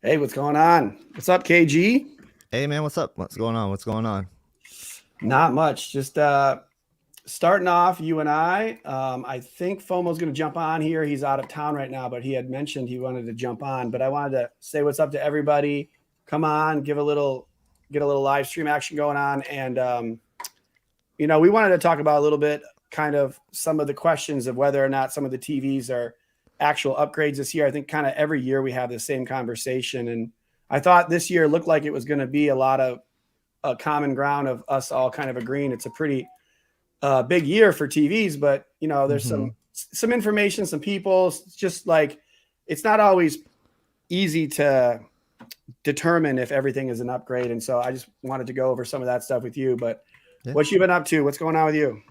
Hey, what's going on? What's up, KG? Hey man, what's up? What's going on? What's going on? Not much. Just starting off, you and I. I think FOMO's going to jump on here. He's out of town right now, but he had mentioned he wanted to jump on. But I wanted to say what's up to everybody. Come on, get a little live stream action going on. And we wanted to talk about a little bit, kind of some of the questions of whether or not some of the TVs are actual upgrades this year. I think kind of every year we have the same conversation, and I thought this year looked like it was going to be a lot of a common ground of us all kind of agreeing it's a pretty big year for TVs. But there's some information, some people. It's just like it's not always easy to determine if everything is an upgrade, and so I just wanted to go over some of that stuff with you. But what you been up to? What's going on with you?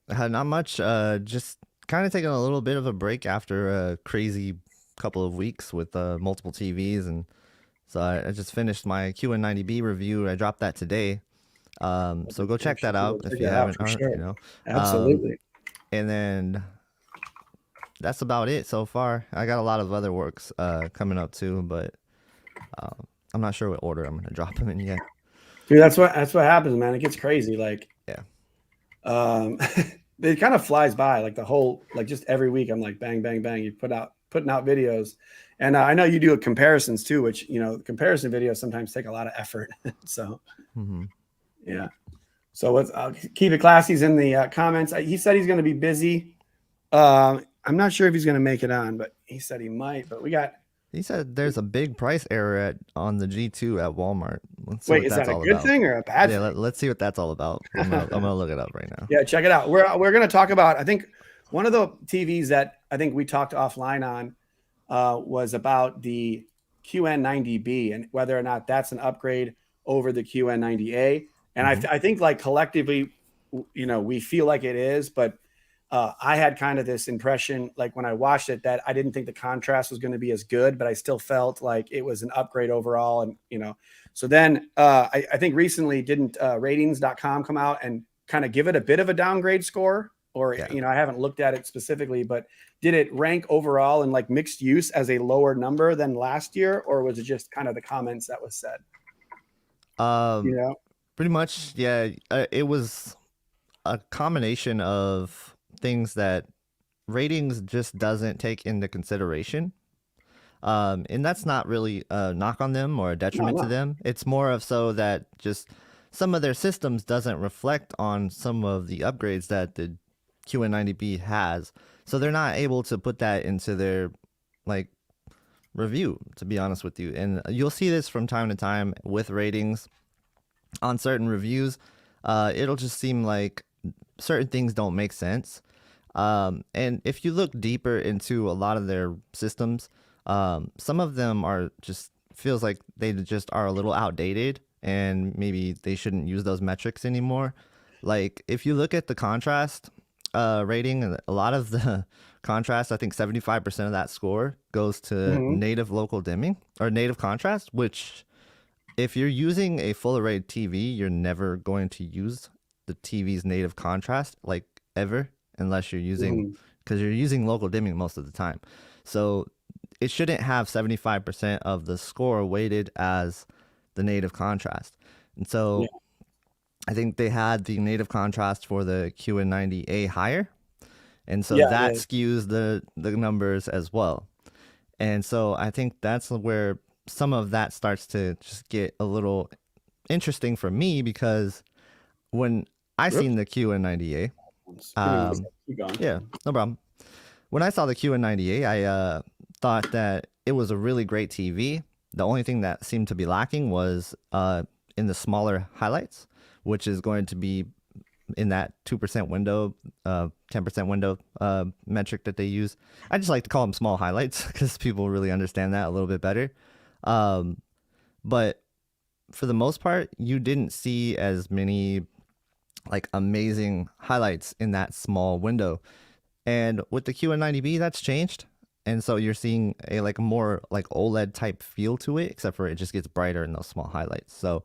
Not much. Just kind of taking a little bit of a break after a crazy couple of weeks with multiple TVs, and so I just finished my QN90B review. I dropped that today. So go check that out if you haven't. Sure. Absolutely. And then that's about it so far. I got a lot of other works coming up too, but I'm not sure what order I'm gonna drop them in yet. Dude, that's what happens, man. It gets crazy. Like, yeah. It kind of flies by. Like the whole, like just every week, I'm like, bang, bang, bang. You putting out videos, and I know you do comparisons too, which comparison videos sometimes take a lot of effort. So, yeah. So I'll keep it classy. He's in the comments. He said he's going to be busy. I'm not sure if he's going to make it on, but he said he might. But he said there's a big price error on the G2 at Walmart. Wait, is that a good thing or a bad thing? Let's see what that's all about. I'm gonna look it up right now. Yeah, check it out. We're going to talk about, I think one of the TVs that I think we talked offline on was about the QN90B and whether or not that's an upgrade over the QN90A. And I think like collectively, we feel like it is, but I had kind of this impression, like when I watched it, that I didn't think the contrast was going to be as good, but I still felt like it was an upgrade overall. And, so then I think recently didn't ratings.com come out and kind of give it a bit of a downgrade score? Or, I haven't looked at it specifically, but did it rank overall in like mixed use as a lower number than last year? Or was it just kind of the comments that was said? Pretty much, yeah. It was a combination of things that ratings just doesn't take into consideration. And that's not really a knock on them or a detriment to them. It's more of so that just some of their systems doesn't reflect on some of the upgrades that the QN90B has. So they're not able to put that into their review, to be honest with you. And you'll see this from time to time with ratings on certain reviews. It'll just seem like certain things don't make sense. And if you look deeper into a lot of their systems, some of them are just feels like they just are a little outdated and maybe they shouldn't use those metrics anymore. Like if you look at the contrast rating, a lot of the contrast, I think 75% of that score goes to native local dimming or native contrast, which if you're using a full array TV, you're never going to use the TV's native contrast like ever, unless you're using, because you're using local dimming most of the time. So it shouldn't have 75% of the score weighted as the native contrast. And so I think they had the native contrast for the QN90A higher. And so that skews the numbers as well. And so I think that's where some of that starts to just get a little interesting for me, because when I seen the QN90A, yeah, no problem. When I saw the QN90A, I thought that it was a really great TV. The only thing that seemed to be lacking was in the smaller highlights, which is going to be in that 2% window, 10% window metric that they use. I just like to call them small highlights because people really understand that a little bit better. But for the most part, you didn't see as many amazing highlights in that small window. And with the QN90B, that's changed. And so you're seeing a more OLED type feel to it, except for it just gets brighter in those small highlights. So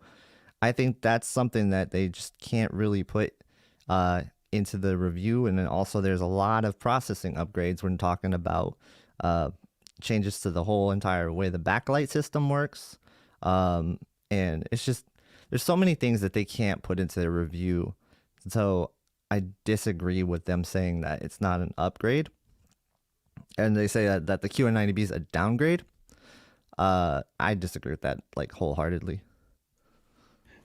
I think that's something that they just can't really put into the review. And then also there's a lot of processing upgrades when talking about changes to the whole entire way the backlight system works. And it's just, there's so many things that they can't put into their review. So I disagree with them saying that it's not an upgrade. And they say that the QN90B is a downgrade. I disagree with that like wholeheartedly.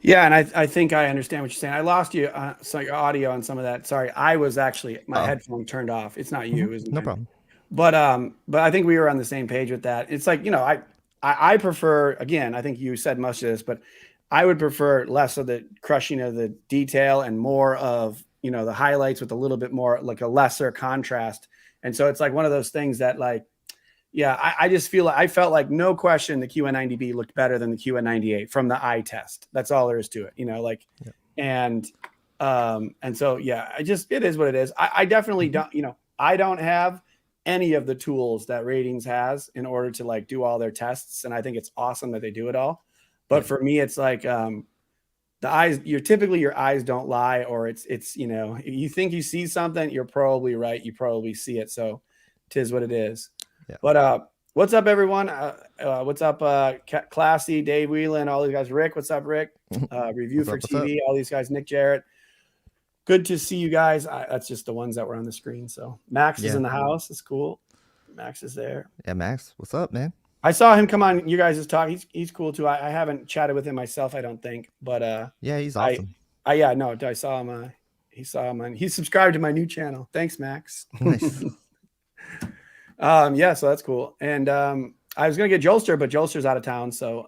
Yeah, and I think I understand what you're saying. I lost you, so your audio on some of that. Sorry, I was actually my headphone turned off. It's not you, isn't it? No problem. But I think we were on the same page with that. It's like, I prefer, again, I think you said much of this, but I would prefer less of the crushing of the detail and more of, the highlights with a little bit more like a lesser contrast. And so it's like one of those things that like, yeah, I just feel like I felt like no question the QN90B looked better than the QN98 from the eye test. That's all there is to it, and so, yeah, it is what it is. I definitely don't, I don't have any of the tools that Ratings has in order to like do all their tests. And I think it's awesome that they do it all. But for me, it's like, the eyes, your eyes don't lie, or it's, you think you see something, you're probably right. You probably see it. So 'tis what it is. Yeah. But, what's up, everyone? What's up, Classy, Dave Whelan, all these guys, Rick, what's up, Rick? Review for TV, all these guys, Nick Jarrett. Good to see you guys. That's just the ones that were on the screen. So Max is in the house. It's cool. Max is there. Yeah, Max, what's up, man? I saw him come on you guys' talk. He's cool too. I haven't chatted with him myself, I don't think. But yeah, he's awesome. I saw him. He's subscribed to my new channel. Thanks, Max. Nice. Yeah, so that's cool. And I was gonna get Jolster, but Jolster's out of town. So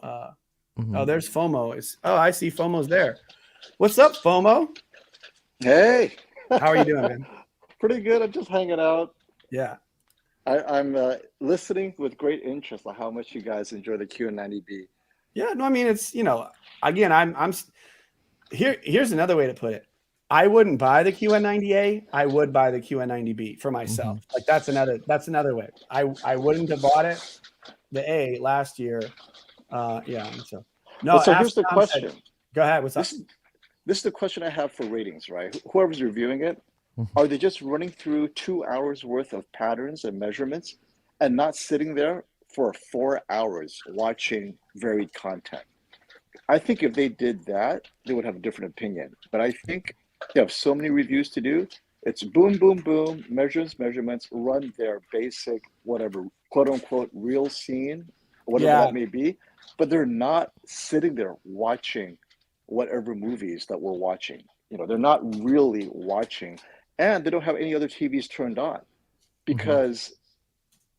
oh, there's FOMO. I see FOMO's there. What's up, FOMO? Hey, how are you doing, man? Pretty good. I'm just hanging out. Yeah, I'm listening with great interest on how much you guys enjoy the QN90B. Yeah, no, I mean it's again, I'm here's another way to put it. I wouldn't buy the QN90A. I would buy the QN90B for myself. Like that's another way. I wouldn't have bought it the A last year. Yeah. So no. So here's the question. Go ahead. What's up? This is the question I have for Ratings, right? Whoever's reviewing it, are they just running through 2 hours worth of patterns and measurements and not sitting there for 4 hours watching varied content? I think if they did that, they would have a different opinion. But I think they have so many reviews to do. It's boom, boom, boom, measurements, run their basic, whatever, quote unquote, real scene, whatever that may be. But they're not sitting there watching whatever movies that we're watching. They're not really watching, and they don't have any other TVs turned on because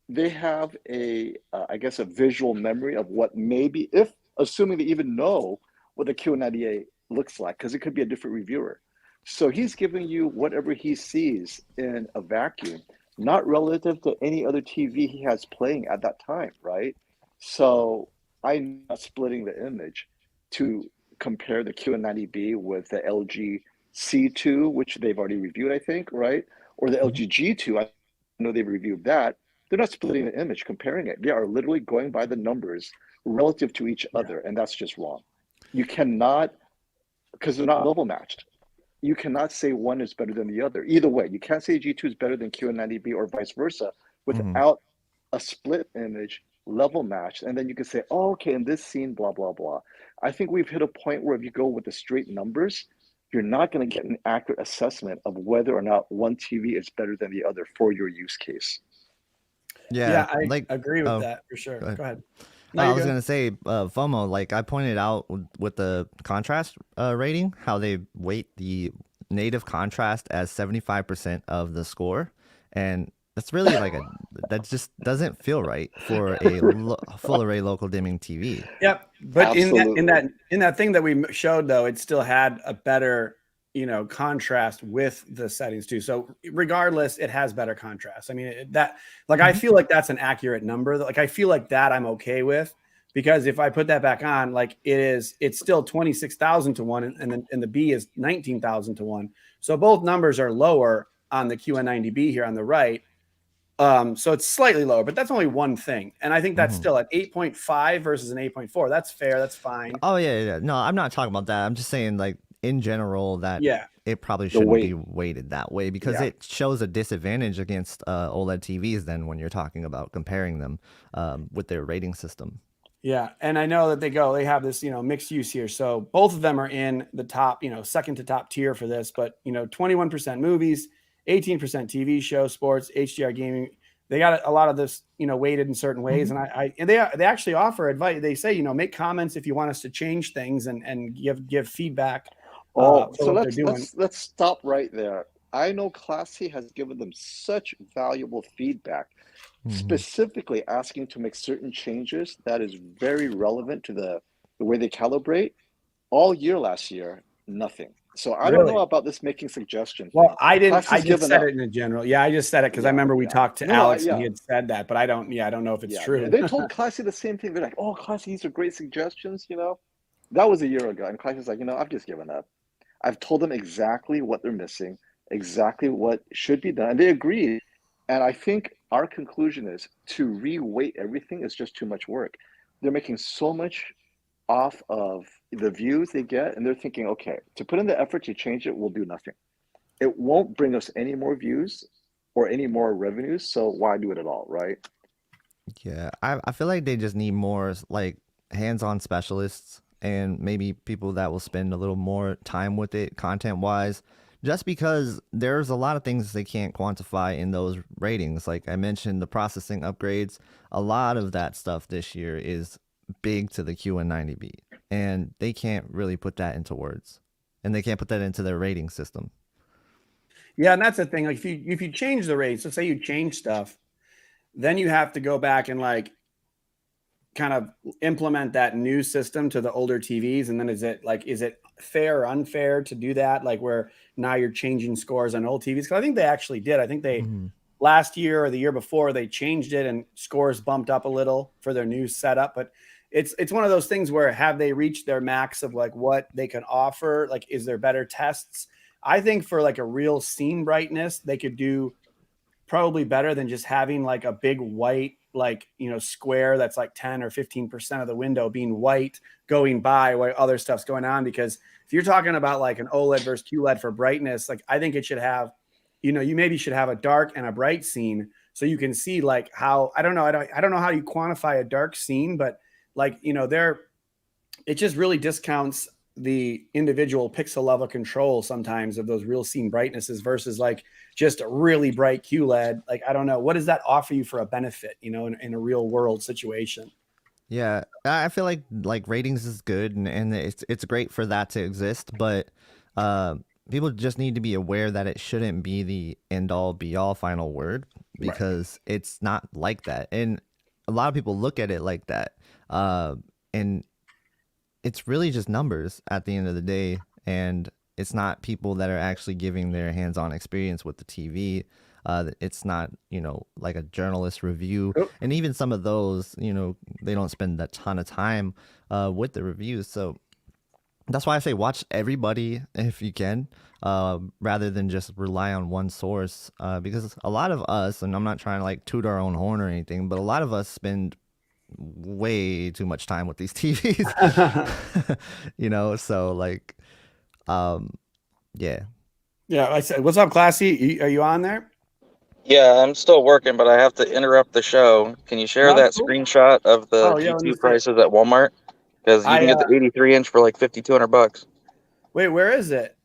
they have I guess a visual memory of what maybe, assuming they even know what the QN90A looks like, because it could be a different reviewer. So he's giving you whatever he sees in a vacuum, not relative to any other TV he has playing at that time, right? So I'm not splitting the image to compare the QN90B with the LG C2, which they've already reviewed, I think, right? Or the LG G2, I know they've reviewed that. They're not splitting the image, comparing it. They are literally going by the numbers relative to each other, and that's just wrong. You cannot, because they're not level matched. You cannot say one is better than the other. Either way, you can't say G2 is better than QN90B or vice versa without a split image level matched. And then you can say, oh, okay, in this scene, blah, blah, blah. I think we've hit a point where if you go with the straight numbers, you're not going to get an accurate assessment of whether or not one TV is better than the other for your use case. Yeah, I agree with that for sure. Go ahead. No, I was going to say, FOMO, like I pointed out with the contrast rating, how they weight the native contrast as 75% of the score. And that's really like that just doesn't feel right for a full array local dimming TV. Yep. But in that thing that we showed, though, it still had a better, contrast with the settings too. So regardless, it has better contrast. I mean, I feel like that's an accurate number. Like, I feel like that I'm okay with, because if I put that back on, like it's still 26,000 to 1, and the B is 19,000 to 1. So both numbers are lower on the QN90B here on the right. So it's slightly lower, but that's only one thing. And I think that's still at 8.5 versus an 8.4. That's fair. That's fine. Oh yeah. No, I'm not talking about that. I'm just saying, like, in general that Yeah. it probably The shouldn't weight. be weighted that way, because Yeah. it shows a disadvantage against OLED TVs then when you're talking about comparing them with their rating system. Yeah, and I know that they have this, mixed use here. So both of them are in the top, second to top tier for this, but 21% movies, 18% TV shows, sports, HDR gaming. They got a lot of this, weighted in certain ways. And they actually offer advice. They say, make comments if you want us to change things and give feedback. Oh, for so what they're doing. let's stop right there. I know Classy has given them such valuable feedback, specifically asking to make certain changes that is very relevant to the way they calibrate. All year last year, nothing. So I don't know Really? about this making suggestion Well, thing. I didn't. I Classy's just given said up. it in general. Yeah, I just said it because I Yeah, remember we yeah. talked to No, Alex and he yeah. had said that, but I don't know if it's Yeah, true. they told Classy the same thing. They're like, "Oh, Classy, these are great suggestions." That was a year ago, and Classy's like, "I've just given up. I've told them exactly what they're missing, exactly what should be done, and they agreed." And I think our conclusion is to re-weight everything is just too much work. They're making so much off of the views they get, and they're thinking, okay, to put in the effort to change it will do nothing. It won't bring us any more views or any more revenues, so why do it at all, right? Yeah, I feel like they just need more like hands-on specialists and maybe people that will spend a little more time with it content-wise, just because there's a lot of things they can't quantify in those ratings. Like I mentioned, the processing upgrades, a lot of that stuff this year is big to the QN90B, and they can't really put that into words, and they can't put that into their rating system. Yeah, and that's the thing. Like if you change the rates, let's say you change stuff, then you have to go back and like kind of implement that new system to the older TVs. And then is it fair or unfair to do that? Like where now you're changing scores on old TVs? Because I think they actually did. I think they last year or the year before they changed it and scores bumped up a little for their new setup. But it's one of those things where have they reached their max of like what they can offer? Like, is there better tests? I think for like a real scene brightness, they could do probably better than just having like a big white, like, square that's like 10 or 15% of the window being white going by while other stuff's going on. Because if you're talking about like an OLED versus QLED for brightness, like I think it should have, you maybe should have a dark and a bright scene so you can see like how, I don't know how you quantify a dark scene, but like, it just really discounts the individual pixel level control sometimes of those real scene brightnesses versus like just a really bright QLED. Like, I don't know, what does that offer you for a benefit, in a real world situation? Yeah, I feel like ratings is good and it's great for that to exist, but people just need to be aware that it shouldn't be the end all be all final word, because it's not like that. And a lot of people look at it like that. And it's really just numbers at the end of the day, and it's not people that are actually giving their hands-on experience with the TV. It's not, like a journalist review. And even some of those, they don't spend a ton of time with the reviews. So that's why I say watch everybody if you can, rather than just rely on one source. Because a lot of us, and I'm not trying to like toot our own horn or anything, but a lot of us spend way too much time with these TVs. So like yeah. I said, what's up, Classy? Are you on there? Yeah, I'm still working, but I have to interrupt the show. Can you share that screenshot of the G2 prices at Walmart? Because you can get the 83-inch for like $5,200. Wait, where is it?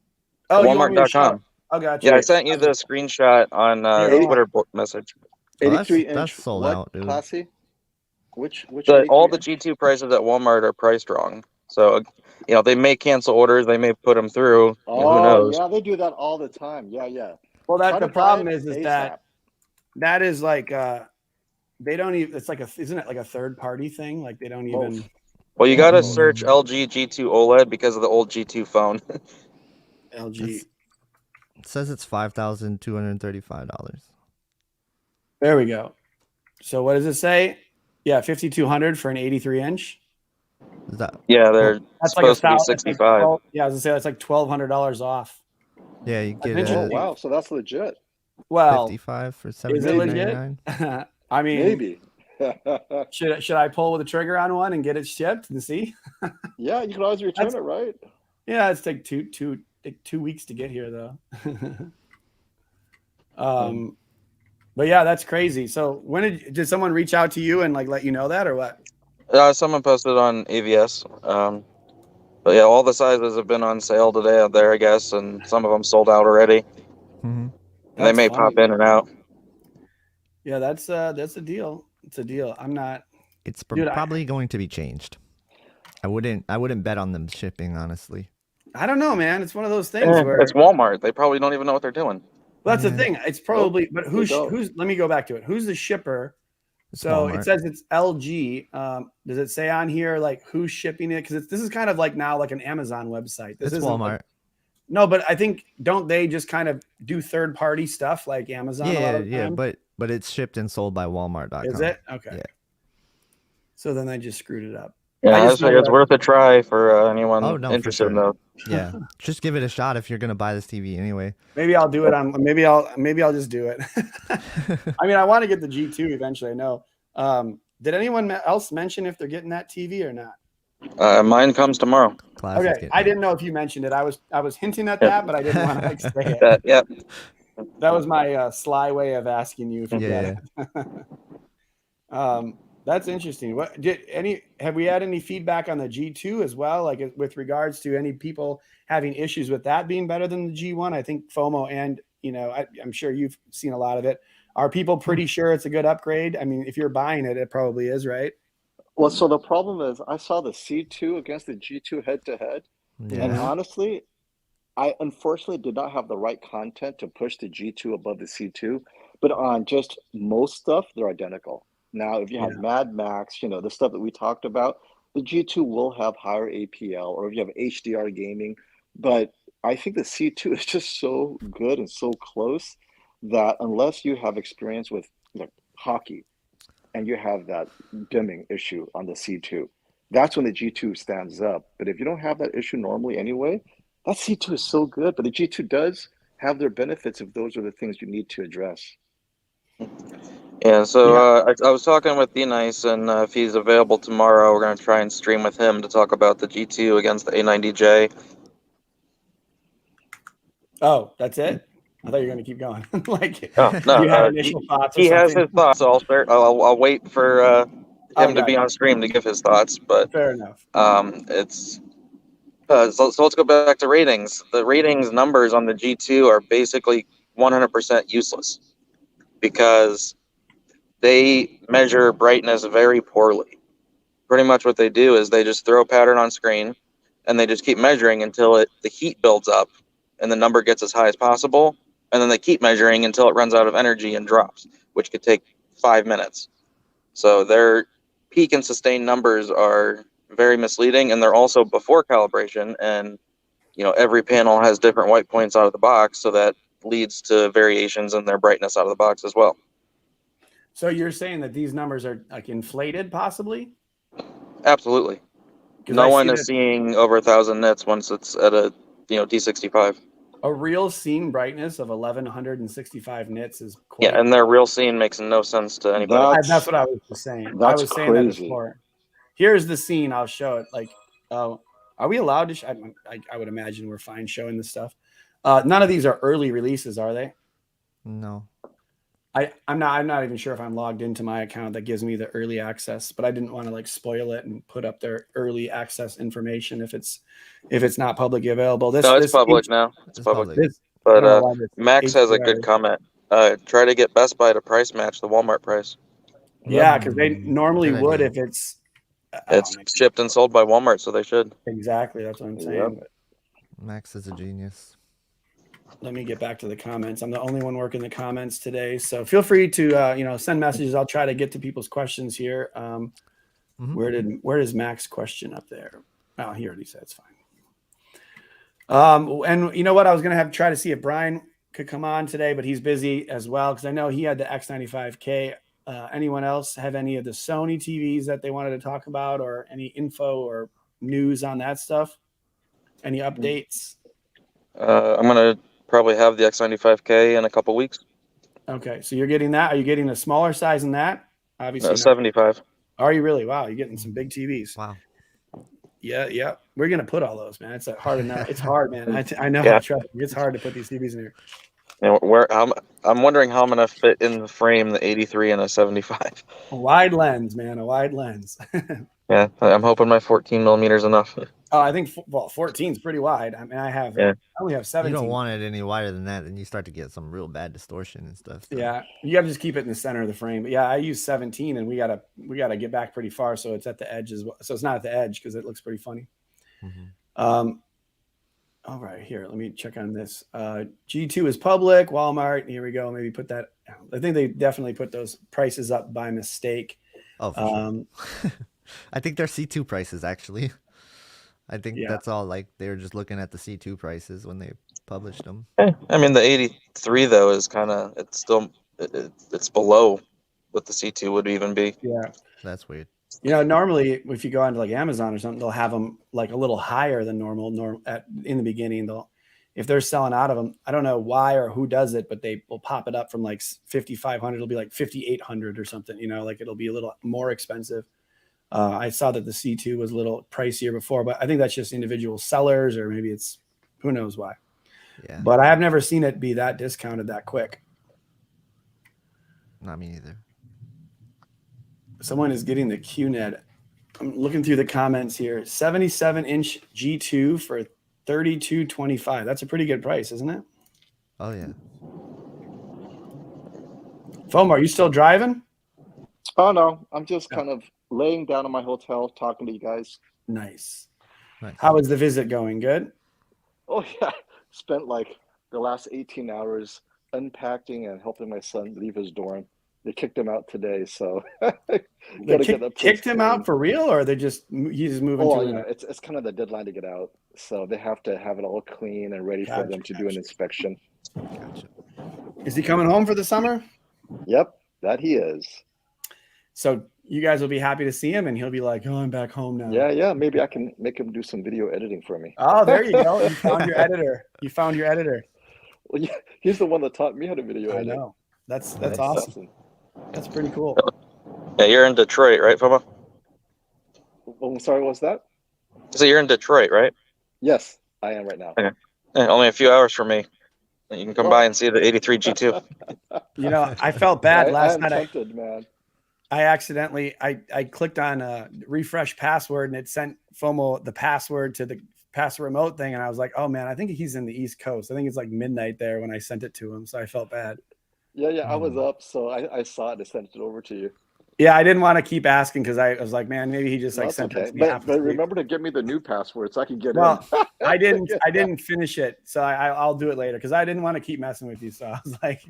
Oh, Walmart.com. Oh, gotcha. Yeah, I sent you the screenshot on Twitter message. 83-inch. That's sold what, out, dude. Classy? Which all the G2 prices at Walmart are priced wrong. So, they may cancel orders, they may put them through. Who knows? Yeah, they do that all the time. Yeah. Well, the problem is that is like they don't even. It's like isn't it like a third party thing? Like they don't even. Well, you got to search LG G2 OLED because of the old G2 phone. LG. It says it's $5,235. There we go. So what does it say? Yeah, 5,200 for an 83-inch. Yeah, they're supposed to be 65. Yeah, I was gonna say that's like $1,200 off. Yeah, you get it. Oh wow, so that's legit. Well, 55 for is it legit? $17.99. I mean, Maybe. should I pull with the trigger on one and get it shipped and see? Yeah, you can always return it, right? Yeah, it's like two weeks to get here though. But yeah, that's crazy. So when did someone reach out to you and like let you know that or what? Someone posted on AVS. But yeah, all the sizes have been on sale today out there, I guess, and some of them sold out already. And they may pop in and out. Yeah, that's a deal. It's a deal. I'm not. It's probably going to be changed. I wouldn't bet on them shipping, honestly. I don't know, man. It's one of those things where it's Walmart. They probably don't even know what they're doing. Well, that's the thing. It's probably, but who's? Let me go back to it. Who's the shipper? So Walmart. It says it's LG. Does it say on here like who's shipping it? Because this is kind of like now like an Amazon website. This is Walmart. Like, no, but I think don't they just kind of do third party stuff like Amazon? Yeah, but it's shipped and sold by Walmart.com. Is it? Okay. Yeah. So then I just screwed it up. Yeah, I just think it's worth a try for anyone interested in those. Yeah, just give it a shot if you're gonna buy this TV anyway. Maybe I'll do it on. Maybe I'll just do it. I mean, I want to get the G2 eventually. I know. Did anyone else mention if they're getting that TV or not? Mine comes tomorrow. Okay, I didn't know if you mentioned it. I was hinting at that, but I didn't want to say it. Yeah. That was my sly way of asking you if you get it. That's interesting. Have we had any feedback on the G2 as well? Like with regards to any people having issues with that being better than the G1? I think FOMO and, I'm sure you've seen a lot of it. Are people pretty sure it's a good upgrade? I mean, if you're buying it, it probably is, right? Well, so the problem is I saw the C2 against the G2 head to head. And honestly, I unfortunately did not have the right content to push the G2 above the C2, but on just most stuff, they're identical. Now, if you have Mad Max, the stuff that we talked about, the G2 will have higher APL, or if you have HDR gaming. But I think the C2 is just so good and so close that unless you have experience with hockey and you have that dimming issue on the C2, that's when the G2 stands up. But if you don't have that issue normally anyway, that C2 is so good. But the G2 does have their benefits if those are the things you need to address. Yeah, so I was talking with D-Nice, and if he's available tomorrow, we're going to try and stream with him to talk about the G2 against the A90J. Oh, that's it? I thought you were going to keep going. No, you had initial thoughts. He has his thoughts, so I'll wait for him to be on stream to give his thoughts. But fair enough. So let's go back to ratings. The ratings numbers on the G2 are basically 100% useless because they measure brightness very poorly. Pretty much what they do is they just throw a pattern on screen and they just keep measuring until the heat builds up and the number gets as high as possible. And then they keep measuring until it runs out of energy and drops, which could take 5 minutes. So their peak and sustained numbers are very misleading, and they're also before calibration. And, every panel has different white points out of the box, so that leads to variations in their brightness out of the box as well. So you're saying that these numbers are like inflated, possibly? Absolutely. No one is seeing over 1,000 nits once it's at a D65. A real scene brightness of 1,165 nits is quite. Yeah, and their real scene makes no sense to anybody. That's what I was just saying. That's I was saying crazy. that before. Here's the scene. I'll show it. Like, are we allowed to? I would imagine we're fine showing this stuff. None of these are early releases, are they? No. I'm not even sure if I'm logged into my account that gives me the early access, but I didn't want to spoil it and put up their early access information if it's not publicly available. It's public now. It's public. But Max has a good comment. Try to get Best Buy to price match the Walmart price. Yeah, because they normally would if it's shipped and sold by Walmart, so they should. Exactly, that's what I'm saying. Yep. Max is a genius. Let me get back to the comments. I'm the only one working the comments today, so feel free to send messages. I'll try to get to people's questions here. Where is Max's question up there? Oh, he already said it's fine. And you know what? I was gonna try to see if Brian could come on today, but he's busy as well because I know he had the X95K. Anyone else have any of the Sony TVs that they wanted to talk about, or any info or news on that stuff? Any updates? I'm gonna probably have the X95K in a couple weeks. Okay, so you're getting that. Are you getting a smaller size than that? Obviously, 75. Are you really? Wow, you're getting some big TVs. Wow. Yeah. We're gonna put all those, man. It's hard enough. It's hard, man. I know. Yeah. Trust me. It's hard to put these TVs in here. And I'm wondering how I'm gonna fit in the frame the 83 and a 75. A wide lens, man. A wide lens. Yeah, I'm hoping my 14 millimeters enough. Oh, I think 14 is pretty wide. I mean, I only have 17. You don't want it any wider than that, then you start to get some real bad distortion and stuff. So. Yeah, you have to just keep it in the center of the frame. But yeah, I use 17, and we gotta get back pretty far, so it's at the edge as well. So it's not at the edge because it looks pretty funny. Mm-hmm. All right, here, let me check on this. G2 is public. Walmart. Here we go. Maybe put that. I think they definitely put those prices up by mistake. Oh, for sure. I think they're C2 prices actually. I think that's all. Like they were just looking at the C2 prices when they published them. I mean, the 83 though is kind of it's below what the C2 would even be. Yeah, that's weird. You know, normally if you go onto like Amazon or something, they'll have them like a little higher than normal. In the beginning, if they're selling out of them, I don't know why or who does it, but they will pop it up from like 5,500. It'll be like 5,800 or something. You know, like it'll be a little more expensive. I saw that the C2 was a little pricier before, but I think that's just individual sellers, or maybe it's who knows why. Yeah. But I have never seen it be that discounted that quick. Not me either. Someone is getting the QNED. I'm looking through the comments here. 77-inch G2 for $32.25. That's a pretty good price, isn't it? Oh yeah. Foam, are you still driving? Oh no, I'm just kind of laying down in my hotel talking to you guys. Nice. Nice. How is the visit going? Good? Oh yeah, spent like the last 18 hours unpacking and helping my son leave his dorm. They kicked him out today, so they kicked him out for real, or he's moving to yeah, it's kind of the deadline to get out, so they have to have it all clean and ready for them to do an inspection. Gotcha. Is he coming home for the summer? Yep, that he is. So you guys will be happy to see him, and he'll be like, "Oh, I'm back home now." Yeah. Maybe I can make him do some video editing for me. Oh, there you go. You found your editor. Well, yeah, he's the one that taught me how to video edit. I know. That's awesome. That's pretty cool. Yeah, you're in Detroit, right, Foma? Oh, I'm sorry, what's that? So you're in Detroit, right? Yes, I am right now. Okay. Yeah, only a few hours from me. You can come by and see the 83 G2. You know, I felt bad last night. Tempted, man. I accidentally I clicked on refresh password, and it sent FOMO the password to the password remote thing, and I was like, oh man, I think he's in the East Coast. I think it's like midnight there when I sent it to him, so I felt bad. Yeah, I was up, so I saw it and sent it over to you. Yeah, I didn't want to keep asking because I was like, man, maybe he just like sent it to me. But remember to give me the new password so I can get in. I didn't finish it, so I'll do it later because I didn't want to keep messing with you. So I was like,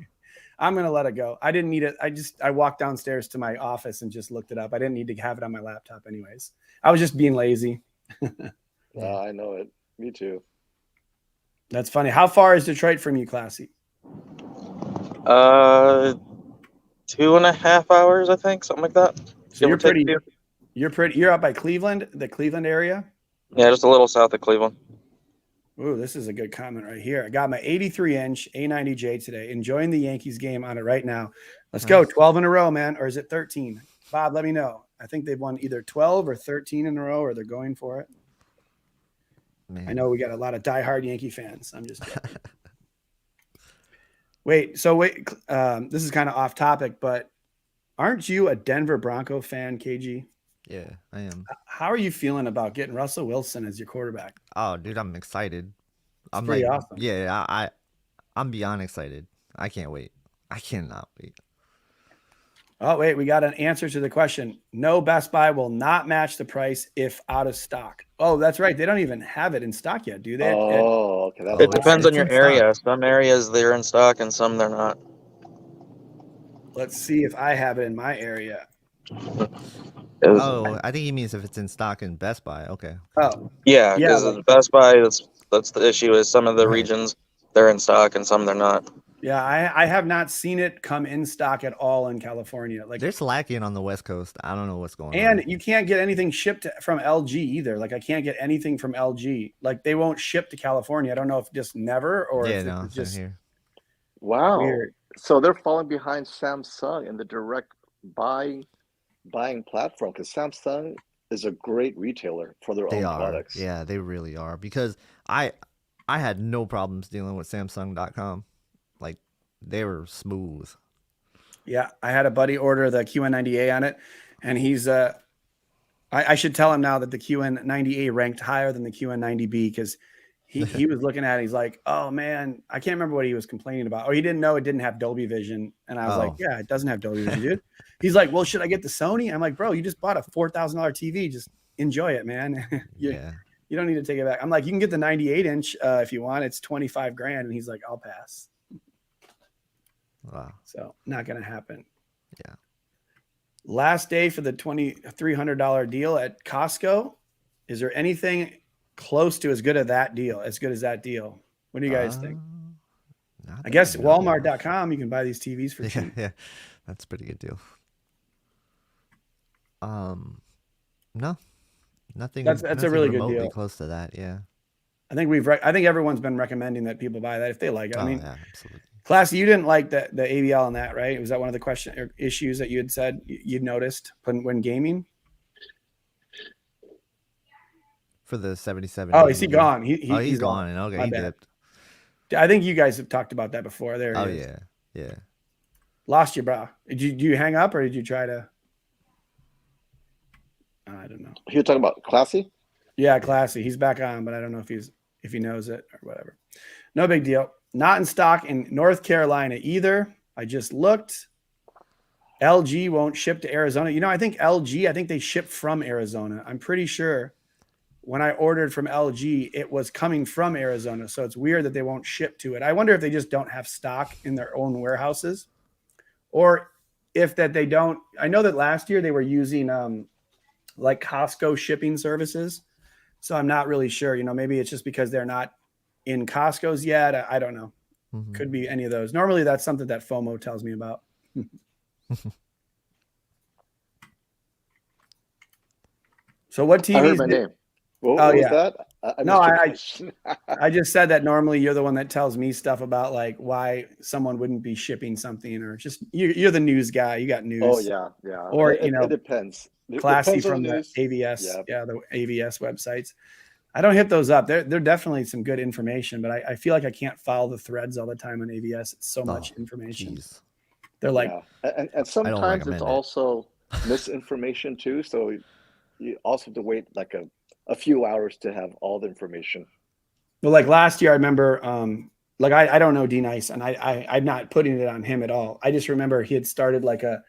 I'm gonna let it go. I didn't need it. I walked downstairs to my office and just looked it up. I didn't need to have it on my laptop anyways. I was just being lazy. I know it. Me too. That's funny. How far is Detroit from you, Classy? 2.5 hours, I think, something like that. So you're up by Cleveland, the Cleveland area? Yeah, just a little south of Cleveland. Ooh, this is a good comment right here. I got my 83-inch A90J today. Enjoying the Yankees game on it right now. Let's go. 12 in a row, man. Or is it 13? Bob, let me know. I think they've won either 12 or 13 in a row, or they're going for it. Man. I know we got a lot of diehard Yankee fans. I'm just kidding. Wait, this is kind of off topic, but aren't you a Denver Bronco fan, KG? Yeah, I am. How are you feeling about getting Russell Wilson as your quarterback? Oh, dude, I'm excited. I'm pretty awesome. Yeah, I'm beyond excited. I can't wait. I cannot wait. Oh, wait, we got an answer to the question. No, Best Buy will not match the price if out of stock. Oh, that's right. They don't even have it in stock yet, do they? Oh, okay. It depends on your area. Some areas they're in stock and some they're not. Let's see if I have it in my area. Oh, I think he means if it's in stock in Best Buy. Okay. Oh, yeah, because Best Buy, that's the issue. Is some of the regions they're in stock and some they're not. Yeah, I have not seen it come in stock at all in California. Like they're slacking on the West Coast. I don't know what's going on. And you can't get anything shipped from LG either. Like I can't get anything from LG. Like they won't ship to California. I don't know if just never or if it's just here. Wow. Weird. So they're falling behind Samsung in the direct buying platform because Samsung is a great retailer for their They own are. products. Yeah, they really are. Because I had no problems dealing with Samsung.com. Like they were smooth. Yeah, I had a buddy order the QN90A on it, and he's I should tell him now that the QN90A ranked higher than the QN90B because he was looking at it. He's like, oh man, I can't remember what he was complaining about. Oh, he didn't know it didn't have Dolby Vision. And I was like, yeah, it doesn't have Dolby Vision, dude. He's like, well, should I get the Sony? I'm like, bro, you just bought a $4,000 TV. Just enjoy it, man. Yeah. You don't need to take it back. I'm like, you can get the 98-inch if you want. It's 25 grand. And he's like, I'll pass. Wow. So not going to happen. Yeah. Last day for the $2,300 deal at Costco. Is there anything close to as good as that deal? What do you guys think? I guess Walmart.com, you can buy these TVs for cheap. Yeah, that's a pretty good deal. No, nothing. That's a really good deal. Close to that, yeah. I think everyone's been recommending that people buy that if they like it. I mean, yeah, absolutely. Classy, you didn't like the AVL on that, right? Was that one of the question or issues that you had said you'd noticed when gaming? For the 77. Oh, is he gone? He's gone. Okay, he dipped. I think you guys have talked about that before. There. Oh yeah. Lost you, bro. Did you hang up or did you try to? I don't know. You're talking about Classy? Yeah, Classy. He's back on, but I don't know if he knows it or whatever. No big deal. Not in stock in North Carolina either. I just looked. LG won't ship to Arizona. I think LG, they ship from Arizona. I'm pretty sure when I ordered from LG, it was coming from Arizona. So it's weird that they won't ship to it. I wonder if they just don't have stock in their own warehouses or if that they don't. I know that last year they were using like Costco shipping services. So I'm not really sure, maybe it's just because they're not in Costco's yet. I don't know. Mm-hmm. Could be any of those. Normally that's something that FOMO tells me about. So what TVs? I heard my name. What was that? I just said that normally you're the one that tells me stuff about like why someone wouldn't be shipping something or just you're the news guy. You got news. Oh yeah. Or it depends. Classy depends from the AVS, the AVS websites. I don't hit those up. They're definitely some good information, but I feel like I can't follow the threads all the time on AVS. It's so much information. Geez. They're like, and sometimes it's also misinformation too. So you also have to wait like a few hours to have all the information. Well, like last year, I remember, like I don't know D Nice, and I'm not putting it on him at all. I just remember he had started like a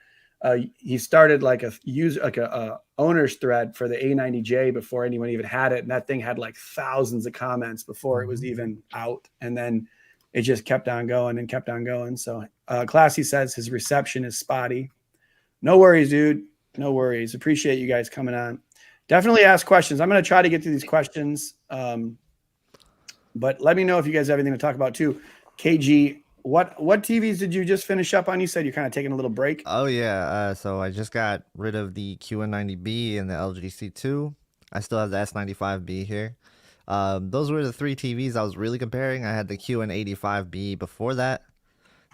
owner's thread for the A90J before anyone even had it, and that thing had like thousands of comments before it was even out, and then it just kept on going and kept on going. So Classy says his reception is spotty. No worries, dude. No worries. Appreciate you guys coming on. Definitely ask questions. I'm going to try to get to these questions, but let me know if you guys have anything to talk about too. KG, what TVs did you just finish up on? You said you're kind of taking a little break. Oh yeah, so I just got rid of the QN90B and the LG C2. I still have the S95B here. Those were the three TVs I was really comparing. I had the QN85B before that,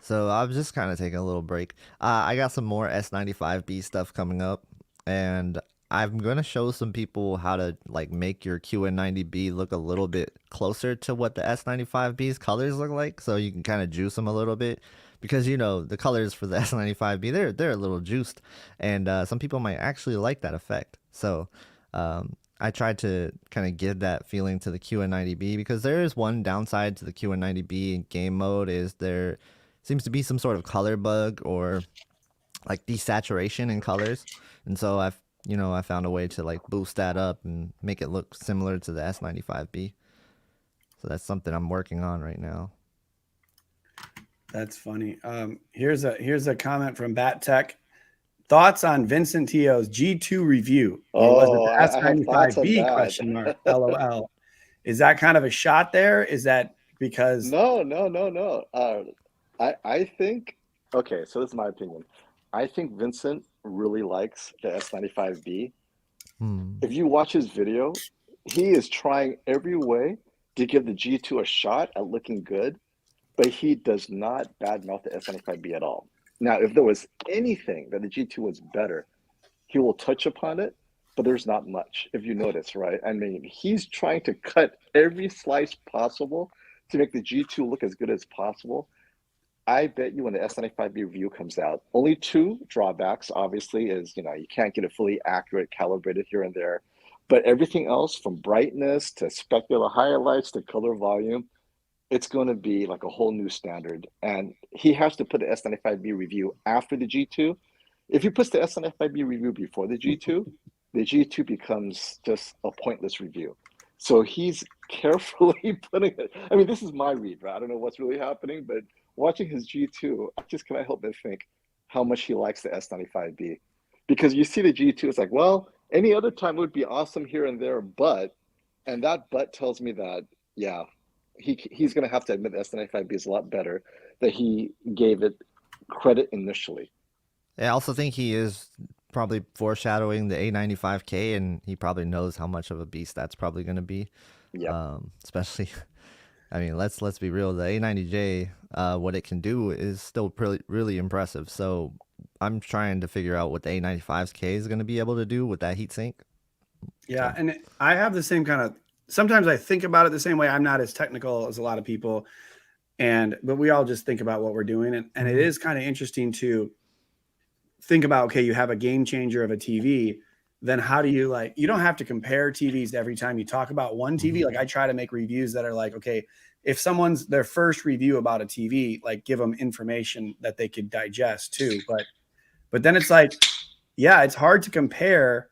so I was just kind of taking a little break. I got some more S95B stuff coming up, and I'm gonna show some people how to like make your QN90B look a little bit closer to what the S95B's colors look like, so you can kind of juice them a little bit, because the colors for the S95B they're a little juiced, and some people might actually like that effect. So I tried to kind of give that feeling to the QN90B, because there is one downside to the QN90B in game mode is there seems to be some sort of color bug or like desaturation in colors, and so I found a way to like boost that up and make it look similar to the S95B. So that's something I'm working on right now. That's funny. Here's a comment from Bat Tech. Thoughts on Vincent Tio's G2 review? Or was it the S95B question mark? LOL. Is that kind of a shot there? Is that because? No. I think, okay, so this is my opinion. I think Vincent really likes the S95B. If you watch his video, he is trying every way to give the G2 a shot at looking good, but he does not badmouth the S95B at all. Now, if there was anything that the G2 was better, he will touch upon it, but there's not much, if you notice, right? I mean, he's trying to cut every slice possible to make the G2 look as good as possible. I bet you when the S95B review comes out, only two drawbacks, obviously, is, you can't get it fully accurate, calibrated here and there. But everything else, from brightness to specular highlights to color volume, it's going to be like a whole new standard. And he has to put the S95B review after the G2. If he puts the S95B review before the G2 becomes just a pointless review. So he's carefully putting it. I mean, this is my read, right? I don't know what's really happening, but watching his G2, I just cannot help but think how much he likes the S95B. Because you see the G2, it's like, well, any other time would be awesome here and there, and that but tells me that, yeah, he's going to have to admit the S95B is a lot better, that he gave it credit initially. I also think he is probably foreshadowing the A95K, and he probably knows how much of a beast that's probably going to be. Yeah. Especially, I mean, let's be real. The A90J, what it can do is still really impressive. So I'm trying to figure out what the A95K is going to be able to do with that heatsink. Yeah, and I have the same kind of. Sometimes I think about it the same way. I'm not as technical as a lot of people, but we all just think about what we're doing, and it is kind of interesting to think about. Okay, you have a game changer of a TV. Then how do you you don't have to compare TVs every time you talk about one TV. Like I try to make reviews that are like, okay, if someone's their first review about a TV, like give them information that they could digest too. But then it's like, yeah, it's hard to compare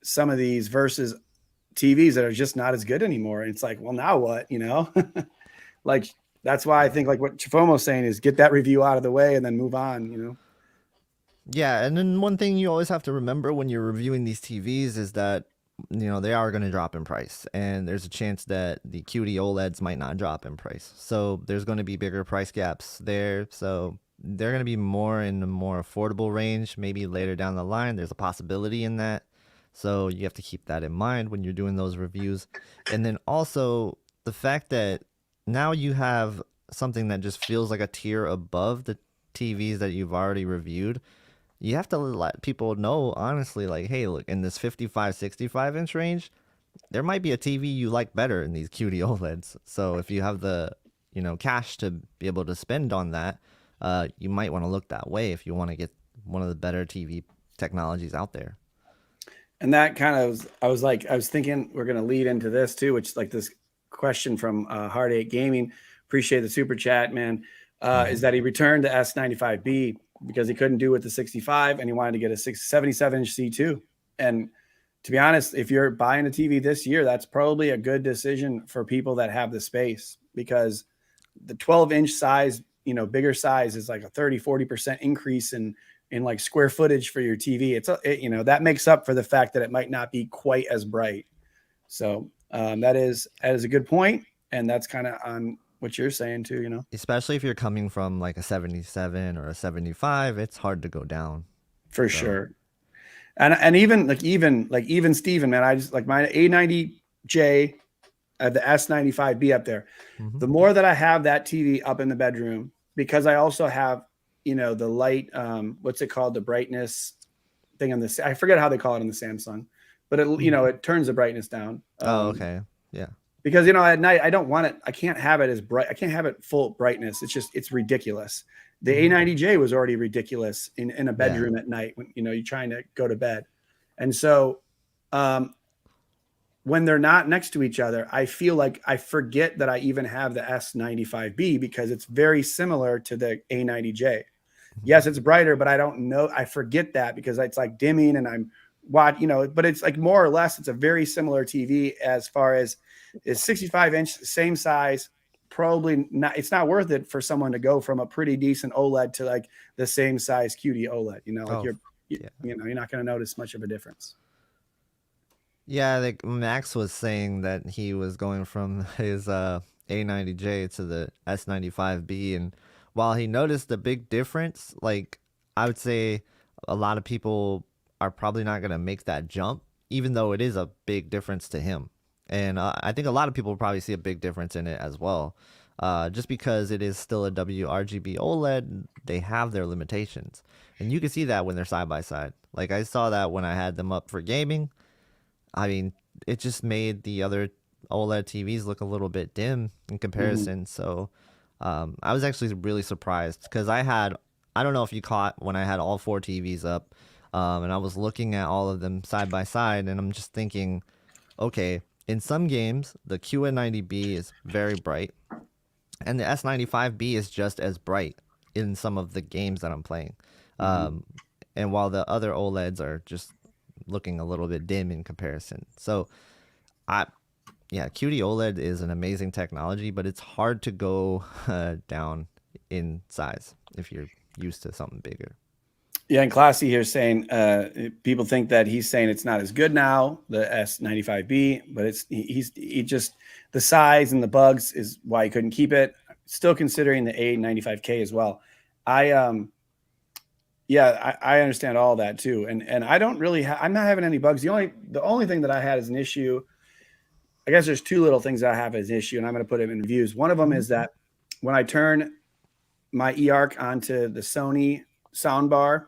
some of these versus TVs that are just not as good anymore. And it's like, well, now what, like, that's why I think like what Chifomo's saying is get that review out of the way and then move on, Yeah, and then one thing you always have to remember when you're reviewing these TVs is that, they are going to drop in price, and there's a chance that the QD-OLEDs might not drop in price. So there's going to be bigger price gaps there. So they're going to be more in the more affordable range, maybe later down the line. There's a possibility in that. So you have to keep that in mind when you're doing those reviews. And then also the fact that now you have something that just feels like a tier above the TVs that you've already reviewed. You have to let people know, honestly, like, hey, look, in this 55, 65 inch range, there might be a TV you like better in these QD-OLEDs. So if you have the, cash to be able to spend on that, you might want to look that way if you want to get one of the better TV technologies out there. And that kind of, I was thinking we're going to lead into this too, which is like this question from Hard 8 Gaming. Appreciate the super chat, man. Is that he returned the S95B because he couldn't do with the 65 and he wanted to get a 77-inch C2. And to be honest, if you're buying a TV this year, that's probably a good decision for people that have the space, because the 12-inch size, bigger size is like a 40% increase in like square footage for your TV. That makes up for the fact that it might not be quite as bright. So that is a good point. And that's kind of on what you're saying too, Especially if you're coming from like a 77 or a 75, it's hard to go down. For sure. And even Steven, man, I just like my A90J, the S95B up there. The more that I have that TV up in the bedroom, because I also have, the light, what's it called? The brightness thing on this. I forget how they call it on the Samsung, but it turns the brightness down. Oh, okay. Yeah. Because, at night, I don't want it. I can't have it as bright. I can't have it full brightness. It's ridiculous. The A90J was already ridiculous in a bedroom at night when, you're trying to go to bed. And so when they're not next to each other, I feel like I forget that I even have the S95B because it's very similar to the A90J. Yes, it's brighter, but I don't know. I forget that because it's like dimming and I'm but it's like more or less, it's a very similar TV as far as it's 65-inch, same size, probably not. It's not worth it for someone to go from a pretty decent OLED to like the same size QD-OLED, you're not going to notice much of a difference. Yeah, like Max was saying that he was going from his A90J to the S95B, and while he noticed a big difference, like I would say a lot of people are probably not going to make that jump, even though it is a big difference to him. And I think a lot of people will probably see a big difference in it as well. Just because it is still a WRGB OLED, they have their limitations. And you can see that when they're side by side. Like I saw that when I had them up for gaming. I mean, it just made the other OLED TVs look a little bit dim in comparison. So I was actually really surprised because I don't know if you caught when I had all 4 TVs up, and I was looking at all of them side by side, and I'm just thinking, okay, in some games, the QN90B is very bright, and the S95B is just as bright in some of the games that I'm playing. Um, and while the other OLEDs are just looking a little bit dim in comparison. So I yeah, QD-OLED is an amazing technology, but it's hard to go down in size if you're used to something bigger. Yeah, and Classy here saying people think that he's saying it's not as good now, the S95B, but he just the size and the bugs is why he couldn't keep it. Still considering the A95K as well. I understand all that too, and I don't really I'm not having any bugs. The only thing that I had as an issue, I guess there's 2 little things that I have as an issue, and I'm going to put them in reviews. One of them is that when I turn my eARC onto the Sony soundbar,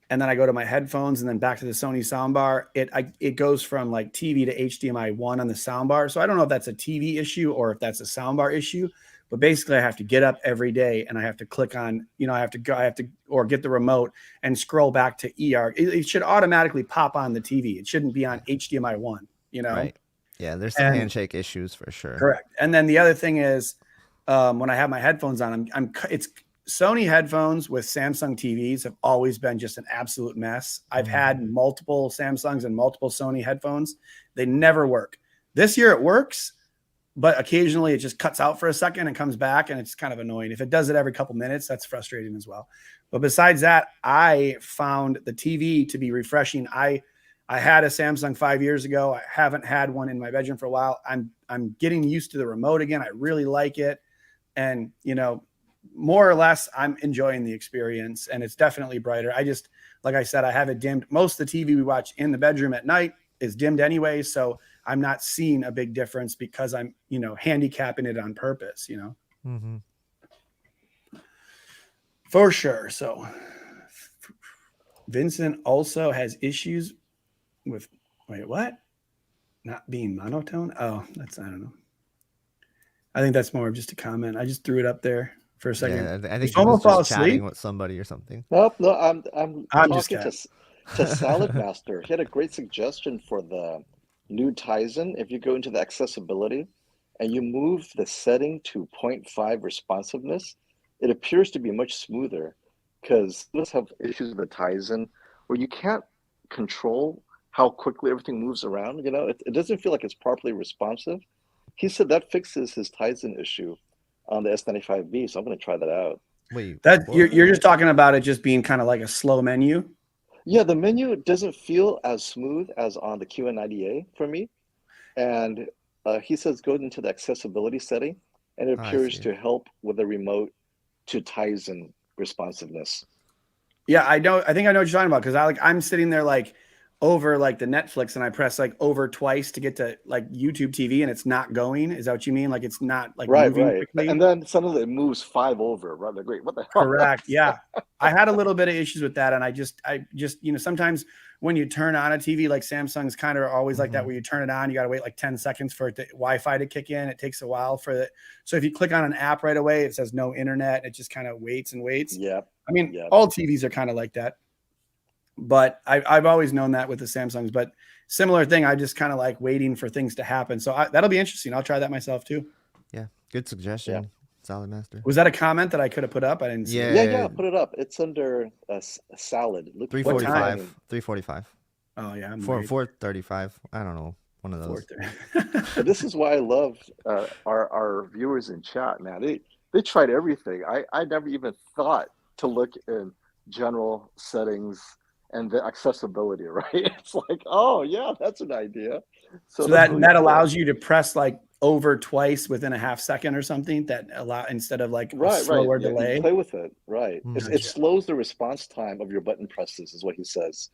and then I go to my headphones and then back to the Sony soundbar, it goes from like TV to HDMI 1 on the soundbar. So I don't know if that's a TV issue or if that's a soundbar issue, but basically I have to get up every day and I have to click on, I have to or get the remote and scroll back to eARC. It should automatically pop on the TV. It shouldn't be on HDMI 1, Right. Yeah, there's some handshake issues for sure. Correct. And then the other thing is when I have my headphones on, it's Sony headphones with Samsung TVs have always been just an absolute mess. I've had multiple Samsungs and multiple Sony headphones. They never work. This year it works, but occasionally it just cuts out for a second and comes back, and it's kind of annoying. If it does it every couple minutes, that's frustrating as well. But besides that, I found the TV to be refreshing. I had a Samsung 5 years ago. I haven't had one in my bedroom for a while. I'm getting used to the remote again. I really like it. And, more or less, I'm enjoying the experience, and it's definitely brighter. Like I said, I have it dimmed. Most of the TV we watch in the bedroom at night is dimmed anyway, so I'm not seeing a big difference because I'm, handicapping it on purpose, For sure. So Vincent also has issues with, wait, what? Not being monotone? Oh, I don't know. I think that's more of just a comment. I just threw it up there for a second. Yeah, I think he was just chatting with somebody or something. Nope, no, I'm just talking to Salad Master. He had a great suggestion for the new Tizen. If you go into the accessibility and you move the setting to 0.5 responsiveness, it appears to be much smoother, because let's have issues with the Tizen where you can't control how quickly everything moves around. It doesn't feel like it's properly responsive. He said that fixes his Tizen issue on the S95B, so I'm going to try that out. Wait, you're just talking about it just being kind of like a slow menu? Yeah, the menu doesn't feel as smooth as on the QN90A for me. And he says go into the accessibility setting, and it appears to help with the remote to Tizen responsiveness. Yeah, I know. I think I know what you're talking about, because I'm sitting there like over like the Netflix, and I press like over twice to get to like YouTube TV, and it's not going. Is that what you mean? Like it's not like moving quickly? And then suddenly it moves 5 over. Right? Like, wait, what the hell? Correct. Yeah, I had a little bit of issues with that, and I just sometimes when you turn on a TV, like Samsung's kind of always like that, where you turn it on, you got to wait like 10 seconds for Wi-Fi to kick in. It takes a while for it. So if you click on an app right away, it says no internet. It just kind of waits and waits. Yeah. I mean, all TVs are kind of like that. But I've always known that with the Samsungs. But similar thing, I just kind of like waiting for things to happen. So that'll be interesting. I'll try that myself too. Yeah, good suggestion, Salad Master. Was that a comment that I could have put up? I didn't see it. Yeah, put it up. It's under salad. 345. 345. Oh yeah, 435. I don't know. One of those. But this is why I love our viewers in chat, man. They tried everything. I never even thought to look in general settings and the accessibility, right? It's like, oh yeah, that's an idea. So that allows you to press like over twice within a half second or something, that allow instead of like a slower delay. You play with it, right? It slows the response time of your button presses, is what he says.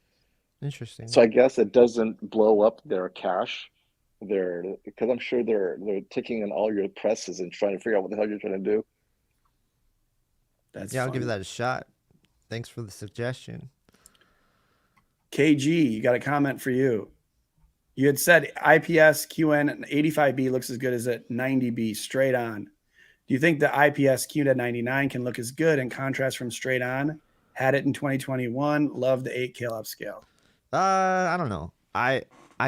Interesting. So I guess it doesn't blow up their cache there, because I'm sure they're taking in all your presses and trying to figure out what the hell you're trying to do. That's I'll give that a shot. Thanks for the suggestion. KG, you got a comment for you. You had said IPS QN85B looks as good as a 90B straight on. Do you think the IPS QD-99 can look as good in contrast from straight on? Had it in 2021. Love the 8K upscale. I don't know. I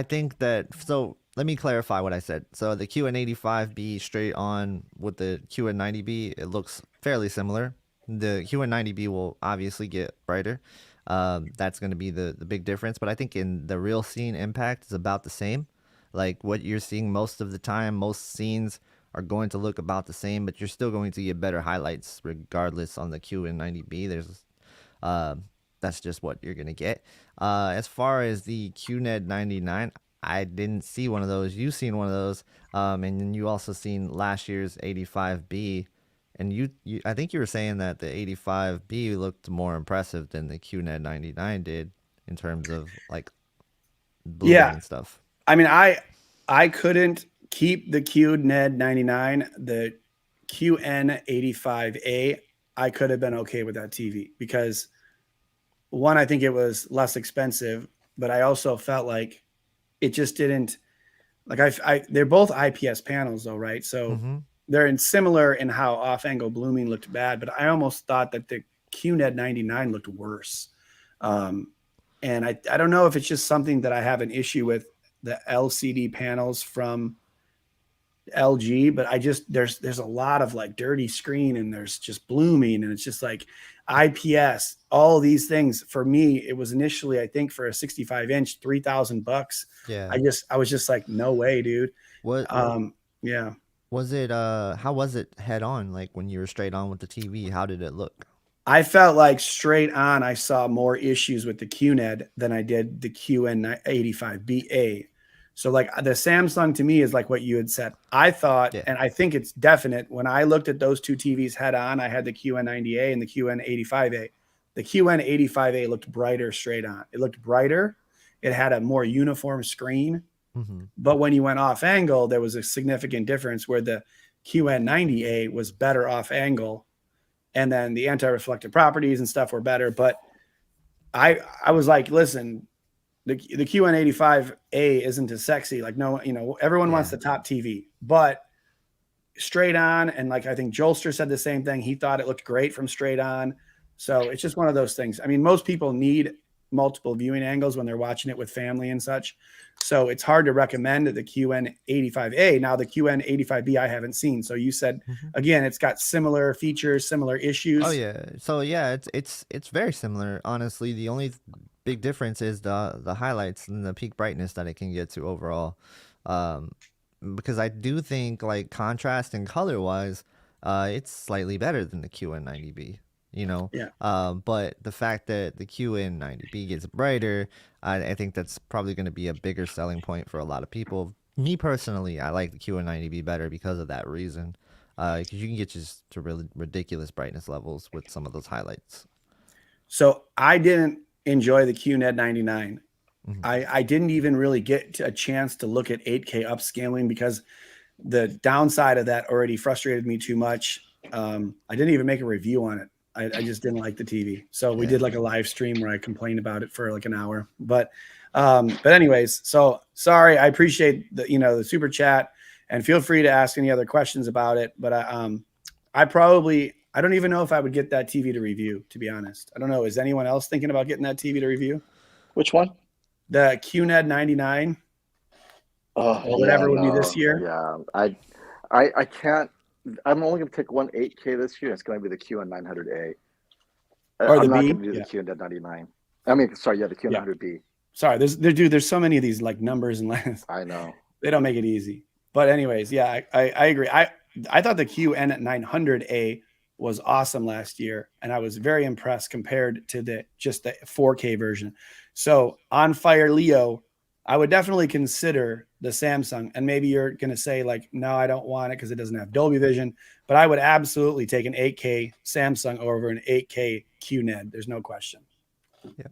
think that, so let me clarify what I said. So the QN85B straight on with the QN90B, it looks fairly similar. The QN90B will obviously get brighter. That's going to be the big difference. But I think in the real scene impact is about the same. Like what you're seeing most of the time, most scenes are going to look about the same, but you're still going to get better highlights regardless on the QN90B. That's just what you're going to get. As far as the QNED99, I didn't see one of those. You've seen one of those. And then you also seen last year's 85B. And you I think you were saying that the 85B looked more impressive than the QNED99 did in terms of like blooming and stuff. I mean, I couldn't keep the QNED99, the QN85A. I could have been okay with that TV because one, I think it was less expensive, but I also felt like it just didn't like they're both IPS panels though, right? So they're similar in how off-angle blooming looked bad, but I almost thought that the QNED99 looked worse. And I don't know if it's just something that I have an issue with the LCD panels from LG, but I just there's a lot of like dirty screen and there's just blooming and it's just like IPS, all these things. For me, it was initially, I think for a 65-inch, $3,000. Yeah. I was just like, no way, dude. What yeah. Was it how was it head on, like when you were straight on with the TV? How did it look? I felt like straight on I saw more issues with the QNED than I did the QN85BA. So like the Samsung to me is like what you had said. I thought, and I think it's definite, when I looked at those two TVs head on, I had the QN90A and the QN85A. The QN85A looked brighter straight on. It looked brighter. It had a more uniform screen. But when you went off angle, there was a significant difference where the QN90A was better off angle. And then the anti-reflective properties and stuff were better. But I was like, listen, the QN85A isn't as sexy. Like, no, you know, everyone wants the top TV, but straight on. And like, I think Jolster said the same thing. He thought it looked great from straight on. So it's just one of those things. I mean, most people need multiple viewing angles when they're watching it with family and such. So it's hard to recommend the QN85A. Now the QN85B I haven't seen. So you said again, it's got similar features, similar issues. Oh yeah. So yeah, it's very similar. Honestly, the only big difference is the highlights and the peak brightness that it can get to overall. Because I do think like contrast and color wise, it's slightly better than the QN90B. You know, but the fact that the QN90B gets brighter, I think that's probably going to be a bigger selling point for a lot of people. Me personally, I like the QN90B better because of that reason, because you can get just to really ridiculous brightness levels with some of those highlights. So I didn't enjoy the QNED99. I didn't even really get a chance to look at 8K upscaling because the downside of that already frustrated me too much. I didn't even make a review on it. I just didn't like the TV. So we did like a live stream where I complained about it for like an hour, but anyways, so sorry. I appreciate the, the super chat and feel free to ask any other questions about it. But I don't even know if I would get that TV to review, to be honest. I don't know. Is anyone else thinking about getting that TV to review? Which one? The QNED99. Oh, whatever would be this year. Yeah. I can't. I'm only going to pick one 8K this year. It's going to be the QN900A. Or I'm the not B? going to do the QN99. I mean, sorry, the Q900B. Sorry, there's so many of these like numbers and letters. I know. They don't make it easy. But anyways, yeah, I agree. I thought the QN900A was awesome last year, and I was very impressed compared to just the 4K version. So on Fire Leo, I would definitely consider the Samsung, and maybe you're going to say like, no, I don't want it because it doesn't have Dolby Vision, but I would absolutely take an 8K Samsung over an 8K QNED. There's no question. Yeah.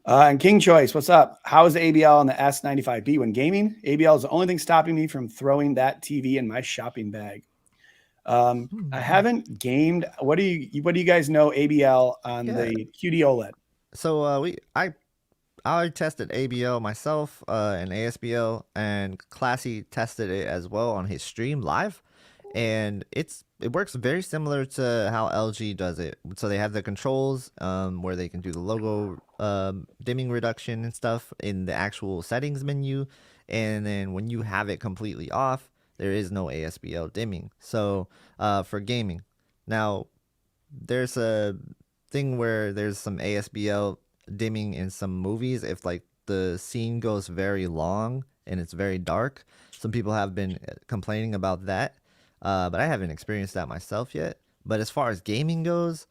And King Choice, what's up? How is the ABL on the S95B when gaming? ABL is the only thing stopping me from throwing that TV in my shopping bag. I haven't gamed. What do you guys know ABL on the QD-OLED? So I I tested ABL myself and ASBL, and Classy tested it as well on his stream live, and it works very similar to how LG does it. So they have the controls where they can do the logo dimming reduction and stuff in the actual settings menu, and then when you have it completely off, there is no ASBL dimming. So for gaming, now there's a thing where there's some ASBL dimming in some movies if like the scene goes very long and it's very dark. Some people have been complaining about that, but I haven't experienced that myself yet. But as far as gaming goes,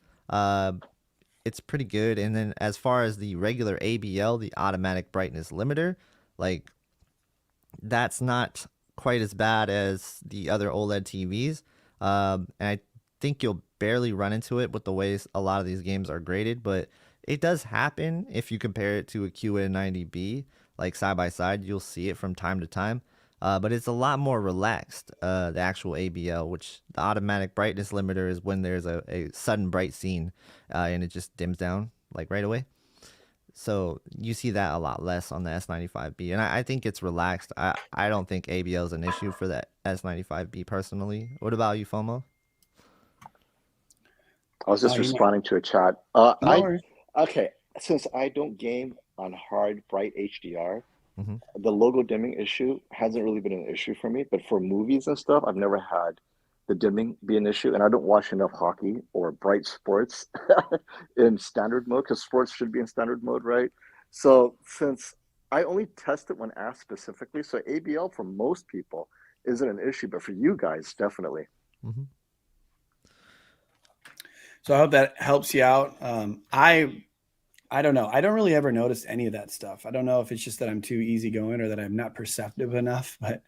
it's pretty good. And then as far as the regular ABL, the automatic brightness limiter, like that's not quite as bad as the other OLED TVs. And I think you'll barely run into it with the ways a lot of these games are graded, but it does happen if you compare it to a QN90B, like side by side, you'll see it from time to time. But it's a lot more relaxed, the actual ABL, which the automatic brightness limiter is when there's a sudden bright scene and it just dims down like right away. So you see that a lot less on the S95B, and I think it's relaxed. I don't think ABL is an issue for that S95B personally. What about you, FOMO? I was just responding to a chat. Okay, since I don't game on hard bright HDR, the logo dimming issue hasn't really been an issue for me. But for movies and stuff, I've never had the dimming be an issue, and I don't watch enough hockey or bright sports in standard mode, because sports should be in standard mode, right? So since I only test it when asked specifically, so ABL for most people isn't an issue, but for you guys, definitely. So I hope that helps you out. I don't know. I don't really ever notice any of that stuff. I don't know if it's just that I'm too easygoing or that I'm not perceptive enough, but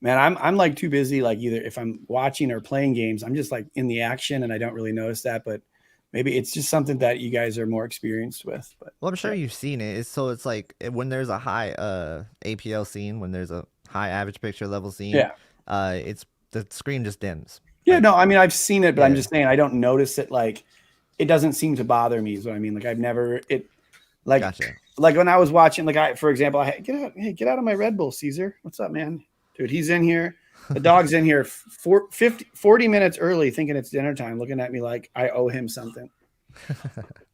man, I'm like too busy. Like either if I'm watching or playing games, I'm just like in the action and I don't really notice that, but maybe it's just something that you guys are more experienced with. But well, I'm sure you've seen it. So it's like when there's a high APL scene, when there's a high average picture level scene, it's the screen just dims. Yeah, no, I mean I've seen it, but I'm just saying I don't notice it. Like it doesn't seem to bother me. Is what I mean. Like I've never like when I was watching, like for example, get out of my Red Bull, Caesar. What's up, man? Dude, he's in here. The dog's in here 40 minutes early, thinking it's dinner time, looking at me like I owe him something.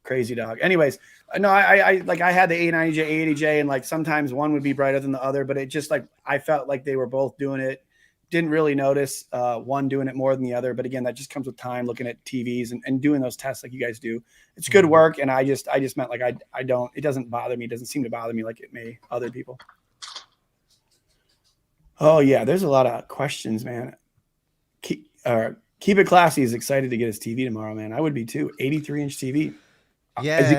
Crazy dog. Anyways, no, I had the A90J, A80J, and like sometimes one would be brighter than the other, but it just like I felt like they were both doing it. Didn't really notice one doing it more than the other. But again, that just comes with time, looking at TVs and doing those tests like you guys do. It's good work. And I just meant like it doesn't bother me. It doesn't seem to bother me like it may other people. Oh yeah, there's a lot of questions, man. Keep it classy is excited to get his TV tomorrow, man. I would be too. 83-inch TV. Yeah. Is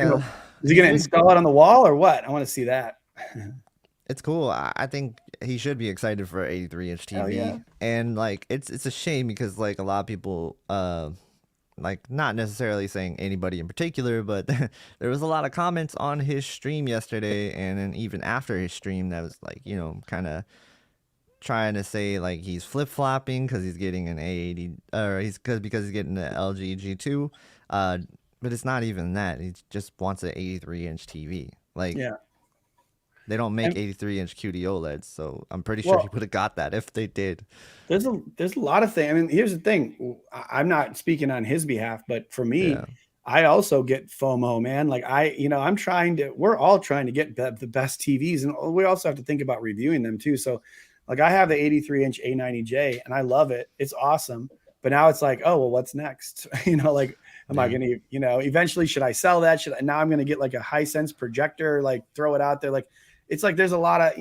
he gonna install it on the wall or what? I want to see that. It's cool. I think he should be excited for an 83-inch TV. Yeah. And like it's a shame because like a lot of people like not necessarily saying anybody in particular, but there was a lot of comments on his stream yesterday and then even after his stream that was like, you know, kind of trying to say like he's flip-flopping because he's getting an A80 or because he's getting the LG G2. But it's not even that. He just wants an 83-inch TV. Like they don't make 83-inch QD-OLEDs, so I'm pretty sure he would have got that if they did. There's a lot of things. I mean, here's the thing. I'm not speaking on his behalf, but for me, I also get FOMO, man. Like we're all trying to get the best TVs, and we also have to think about reviewing them too. So like I have the 83-inch A90J and I love it. It's awesome. But now it's like, oh, well, what's next? Like, am I going to, eventually should I sell that? Now I'm going to get like a Hisense projector, like throw it out there. Like, it's like, there's a lot of,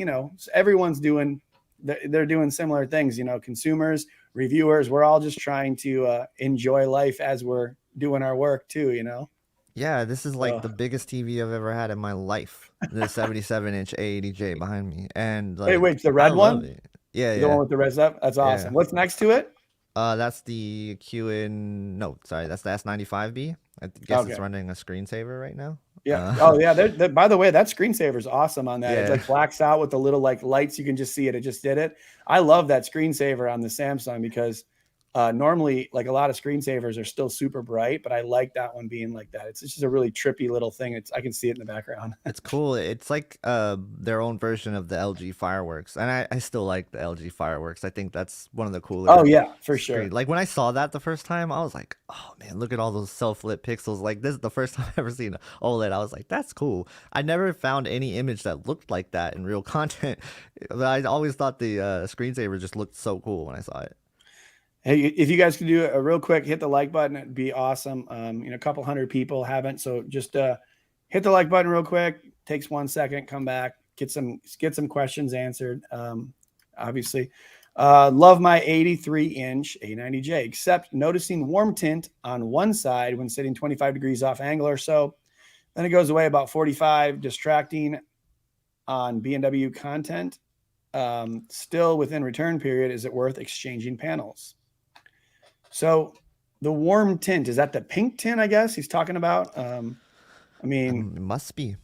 everyone's they're doing similar things, consumers, reviewers, we're all just trying to enjoy life as we're doing our work too, Yeah, this is like the biggest TV I've ever had in my life. The 77-inch A80J behind me. And like, wait, the red one? Yeah, the one with the red stuff? That's awesome. Yeah. What's next to it? That's the that's the S95B. I guess it's running a screensaver right now. Yeah. By the way, that screensaver is awesome on that. Yeah. It like blacks out with the little like lights. You can just see it. It just did it. I love that screensaver on the Samsung because Normally, like a lot of screensavers are still super bright, but I like that one being like that. It's just a really trippy little thing. I can see it in the background. It's cool. It's like their own version of the LG fireworks, and I still like the LG fireworks. I think that's one of the cooler. Oh yeah, for sure. screen. Like when I saw that the first time, I was like, oh man, look at all those self-lit pixels. Like this is the first time I've ever seen OLED. I was like, that's cool. I never found any image that looked like that in real content. I always thought the screensaver just looked so cool when I saw it. Hey, if you guys could do a real quick, hit the like button, it'd be awesome. A couple hundred people haven't, so just hit the like button real quick. Takes 1 second. Come back, get some questions answered. Obviously, love my 83-inch A90J, except noticing warm tint on one side when sitting 25 degrees off angle or so. Then it goes away about 45, distracting on B&W content. Still within return period. Is it worth exchanging panels? So the warm tint, is that the pink tint, I guess he's talking about? I mean, it must be.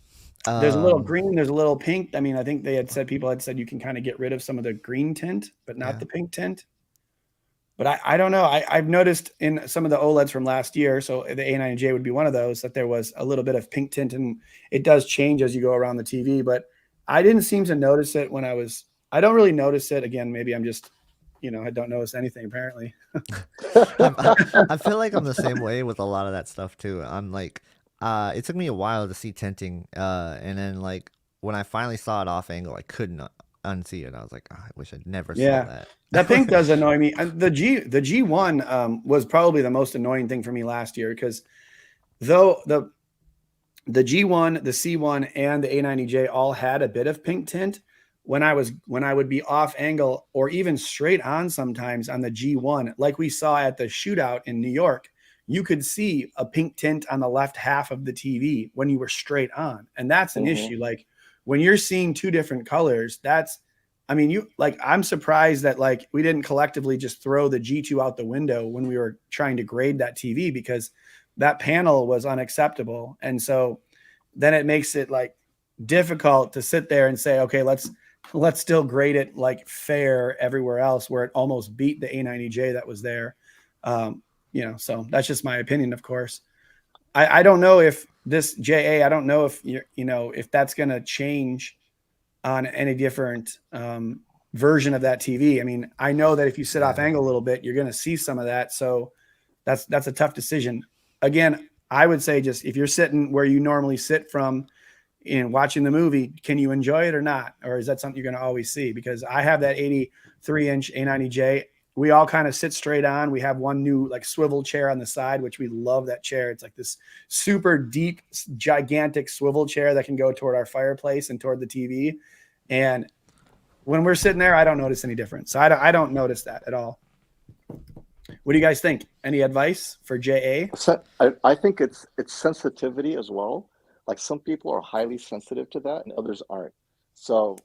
There's a little green, there's a little pink. I mean, I think people had said you can kind of get rid of some of the green tint, but not the pink tint. But I don't know. I've noticed in some of the OLEDs from last year, so the A90J would be one of those, that there was a little bit of pink tint, and it does change as you go around the TV. But I didn't seem to notice it I don't really notice it. Again, maybe I'm just, I don't notice anything apparently. I feel like I'm the same way with a lot of that stuff too. I'm like, it took me a while to see tinting, and then like when I finally saw it off angle, I couldn't unsee it. I was like, oh, I wish I'd never saw that. That pink does annoy me. The G1 was probably the most annoying thing for me last year, because though the G1, the C1, and the A90J all had a bit of pink tint, when I would be off angle or even straight on sometimes on the G1, like we saw at the shootout in New York, you could see a pink tint on the left half of the TV when you were straight on. And that's an issue. Like when you're seeing two different colors, I'm surprised that like we didn't collectively just throw the G2 out the window when we were trying to grade that TV, because that panel was unacceptable. And so then it makes it like difficult to sit there and say, okay, let's still grade it like fair everywhere else, where it almost beat the A90J that was there. So that's just my opinion, of course. I don't know if this JA, I don't know if if that's going to change on any different version of that TV. I mean, I know that if you sit off angle a little bit, you're going to see some of that. So that's a tough decision. Again, I would say just if you're sitting where you normally sit from in watching the movie, can you enjoy it or not? Or is that something you're going to always see? Because I have that 83-inch A90J. We all kind of sit straight on. We have one new like swivel chair on the side, which we love that chair. It's like this super deep, gigantic swivel chair that can go toward our fireplace and toward the TV. And when we're sitting there, I don't notice any difference. So I don't notice that at all. What do you guys think? Any advice for JA? So I think it's sensitivity as well. Like some people are highly sensitive to that and others aren't. So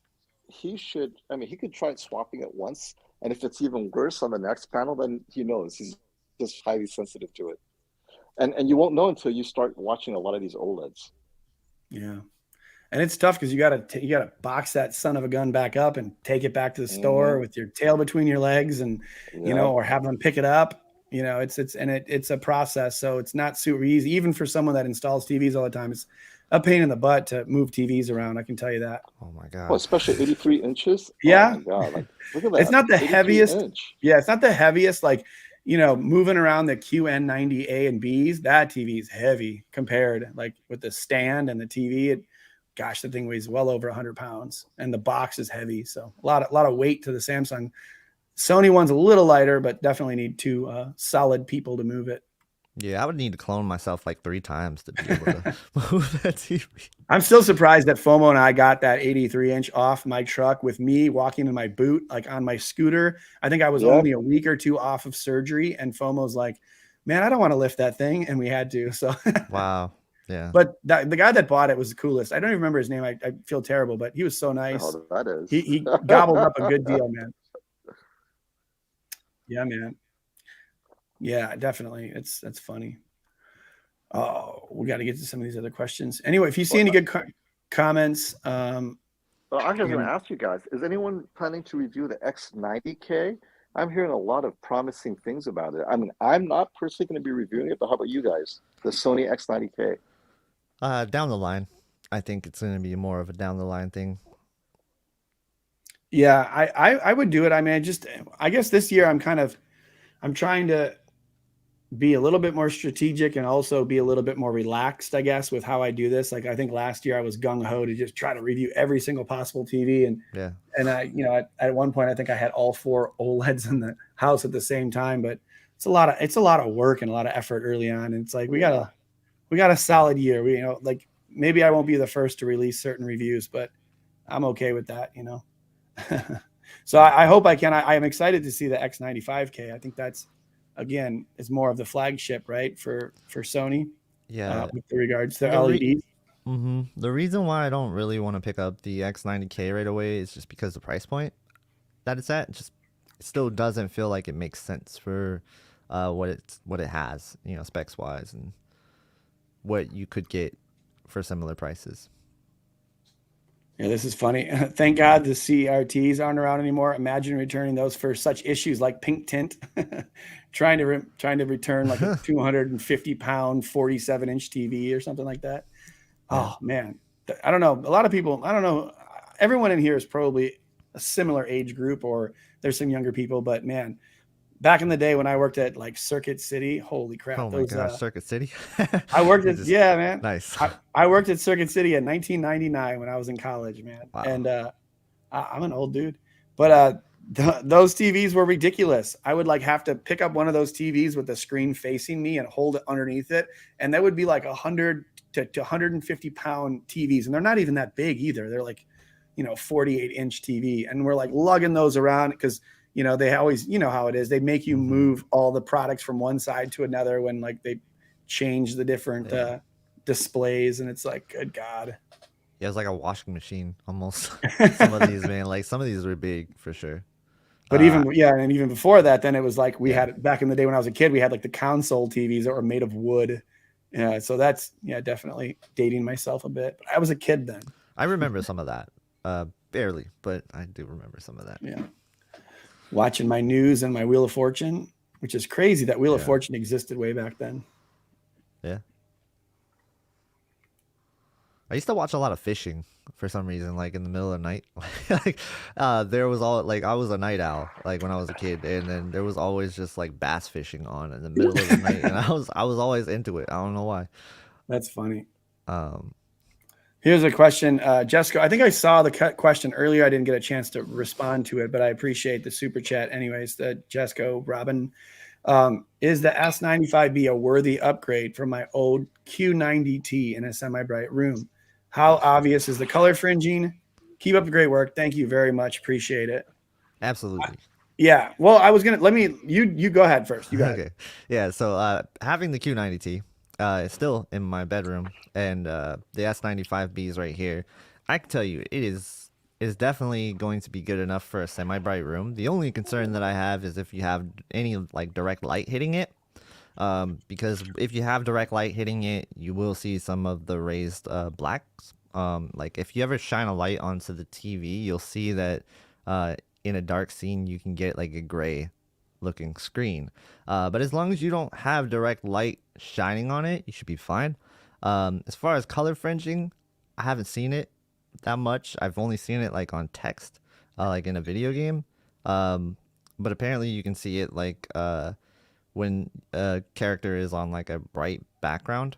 he could try swapping it once. And if it's even worse on the next panel, then he knows he's just highly sensitive to it. And you won't know until you start watching a lot of these OLEDs. Yeah. And it's tough because you gotta box that son of a gun back up and take it back to the store with your tail between your legs, and or have them pick it up. It's a process. So it's not super easy, even for someone that installs TVs all the time. It's a pain in the butt to move TVs around. I can tell you that. Oh my God. Well, especially 83 inches. Yeah. Oh my God. Like, look at that. It's not the heaviest. Inch. Yeah. It's not the heaviest, like, moving around the QN90A and Bs, that TV is heavy compared, like with the stand and the TV. Gosh, the thing weighs well over 100 pounds, and the box is heavy. So a lot of weight to the Samsung. Sony one's a little lighter, but definitely need two solid people to move it. Yeah, I would need to clone myself like 3 times to be able to move that TV. I'm still surprised that FOMO and I got that 83-inch off my truck with me walking in my boot, like on my scooter. I think I was only a week or two off of surgery, and FOMO's like, man, I don't want to lift that thing. And we had to. So wow. Yeah. But the guy that bought it was the coolest. I don't even remember his name. I feel terrible, but he was so nice. Oh, that is. He gobbled up a good deal, man. Yeah, man. Yeah, definitely. That's funny. Oh, we got to get to some of these other questions. Anyway, if you see any good comments. Well, I'm just going to ask you guys, is anyone planning to review the X90K? I'm hearing a lot of promising things about it. I mean, I'm not personally going to be reviewing it, but how about you guys? The Sony X90K. Down the line, I think it's going to be more of a down the line thing. Yeah, I would do it. I mean, I guess this year I'm trying to be a little bit more strategic and also be a little bit more relaxed, I guess, with how I do this. Like, I think last year I was gung ho to just try to review every single possible TV. And I, at one point, I think I had all 4 OLEDs in the house at the same time, but it's a lot of work and a lot of effort early on. And it's like, we got a solid year. Like, maybe I won't be the first to release certain reviews, but I'm okay with that, So I hope I can. I am excited to see the X95K. I think that's, again, is more of the flagship, right, for Sony. Yeah. With regards to LEDs. The reason why I don't really want to pick up the X90K right away is just because the price point that it's at it still doesn't feel like it makes sense for what it has, specs wise, and what you could get for similar prices. Yeah, this is funny. Thank God the CRTs aren't around anymore. Imagine returning those for such issues like pink tint. trying to return like a 250-pound 47-inch TV or something like that. Oh man, I don't know. A lot of people, I don't know. Everyone in here is probably a similar age group, or there's some younger people. But man, back in the day when I worked at like Circuit City, holy crap! Oh my gosh, Circuit City. I worked at man. Nice. I worked at Circuit City in 1999 when I was in college, man. Wow. And I'm an old dude, but those TVs were ridiculous. I would like have to pick up one of those TVs with the screen facing me and hold it underneath it, and that would be like 100 to 150-pound TVs, and they're not even that big either. They're like, 48-inch TV, and we're like lugging those around because they always, how it is. They make you move all the products from one side to another when like they change the different displays, and it's like, good God. Yeah, it's like a washing machine almost. Some of these, man, like some of these were big for sure. But and even before that, then it was like we had back in the day when I was a kid, we had like the console TVs that were made of wood. Yeah, so that's definitely dating myself a bit. But I was a kid then. I remember some of that, barely, but I do remember some of that. Yeah, watching my news and my Wheel of Fortune, which is crazy that Wheel of Fortune existed way back then. Yeah, I used to watch a lot of fishing for some reason, like in the middle of the night. Like, there was all like I was a night owl, like when I was a kid, and then there was always just like bass fishing on in the middle of the night, and I was always into it. I don't know why. That's funny. Here's a question, Jessica. I think I saw the question earlier. I didn't get a chance to respond to it, but I appreciate the super chat. Anyways, Jessica Robin, is the S95B a worthy upgrade from my old Q90T in a semi-bright room? How obvious is the color fringing? Keep up the great work. Thank you very much. Appreciate it. Absolutely. Yeah. Well, I was gonna you go ahead first. You go ahead. Okay. Yeah. So having the Q90T is still in my bedroom, and the S95B is right here. I can tell you, it is definitely going to be good enough for a semi-bright room. The only concern that I have is if you have any like direct light hitting it. Because if you have direct light hitting it, you will see some of the raised blacks. Like if you ever shine a light onto the TV, you'll see that in a dark scene you can get like a gray looking screen. But as long as you don't have direct light shining on it, you should be fine. As far as color fringing, I haven't seen it that much. I've only seen it like on text, like in a video game. But apparently you can see it like when a character is on like a bright background.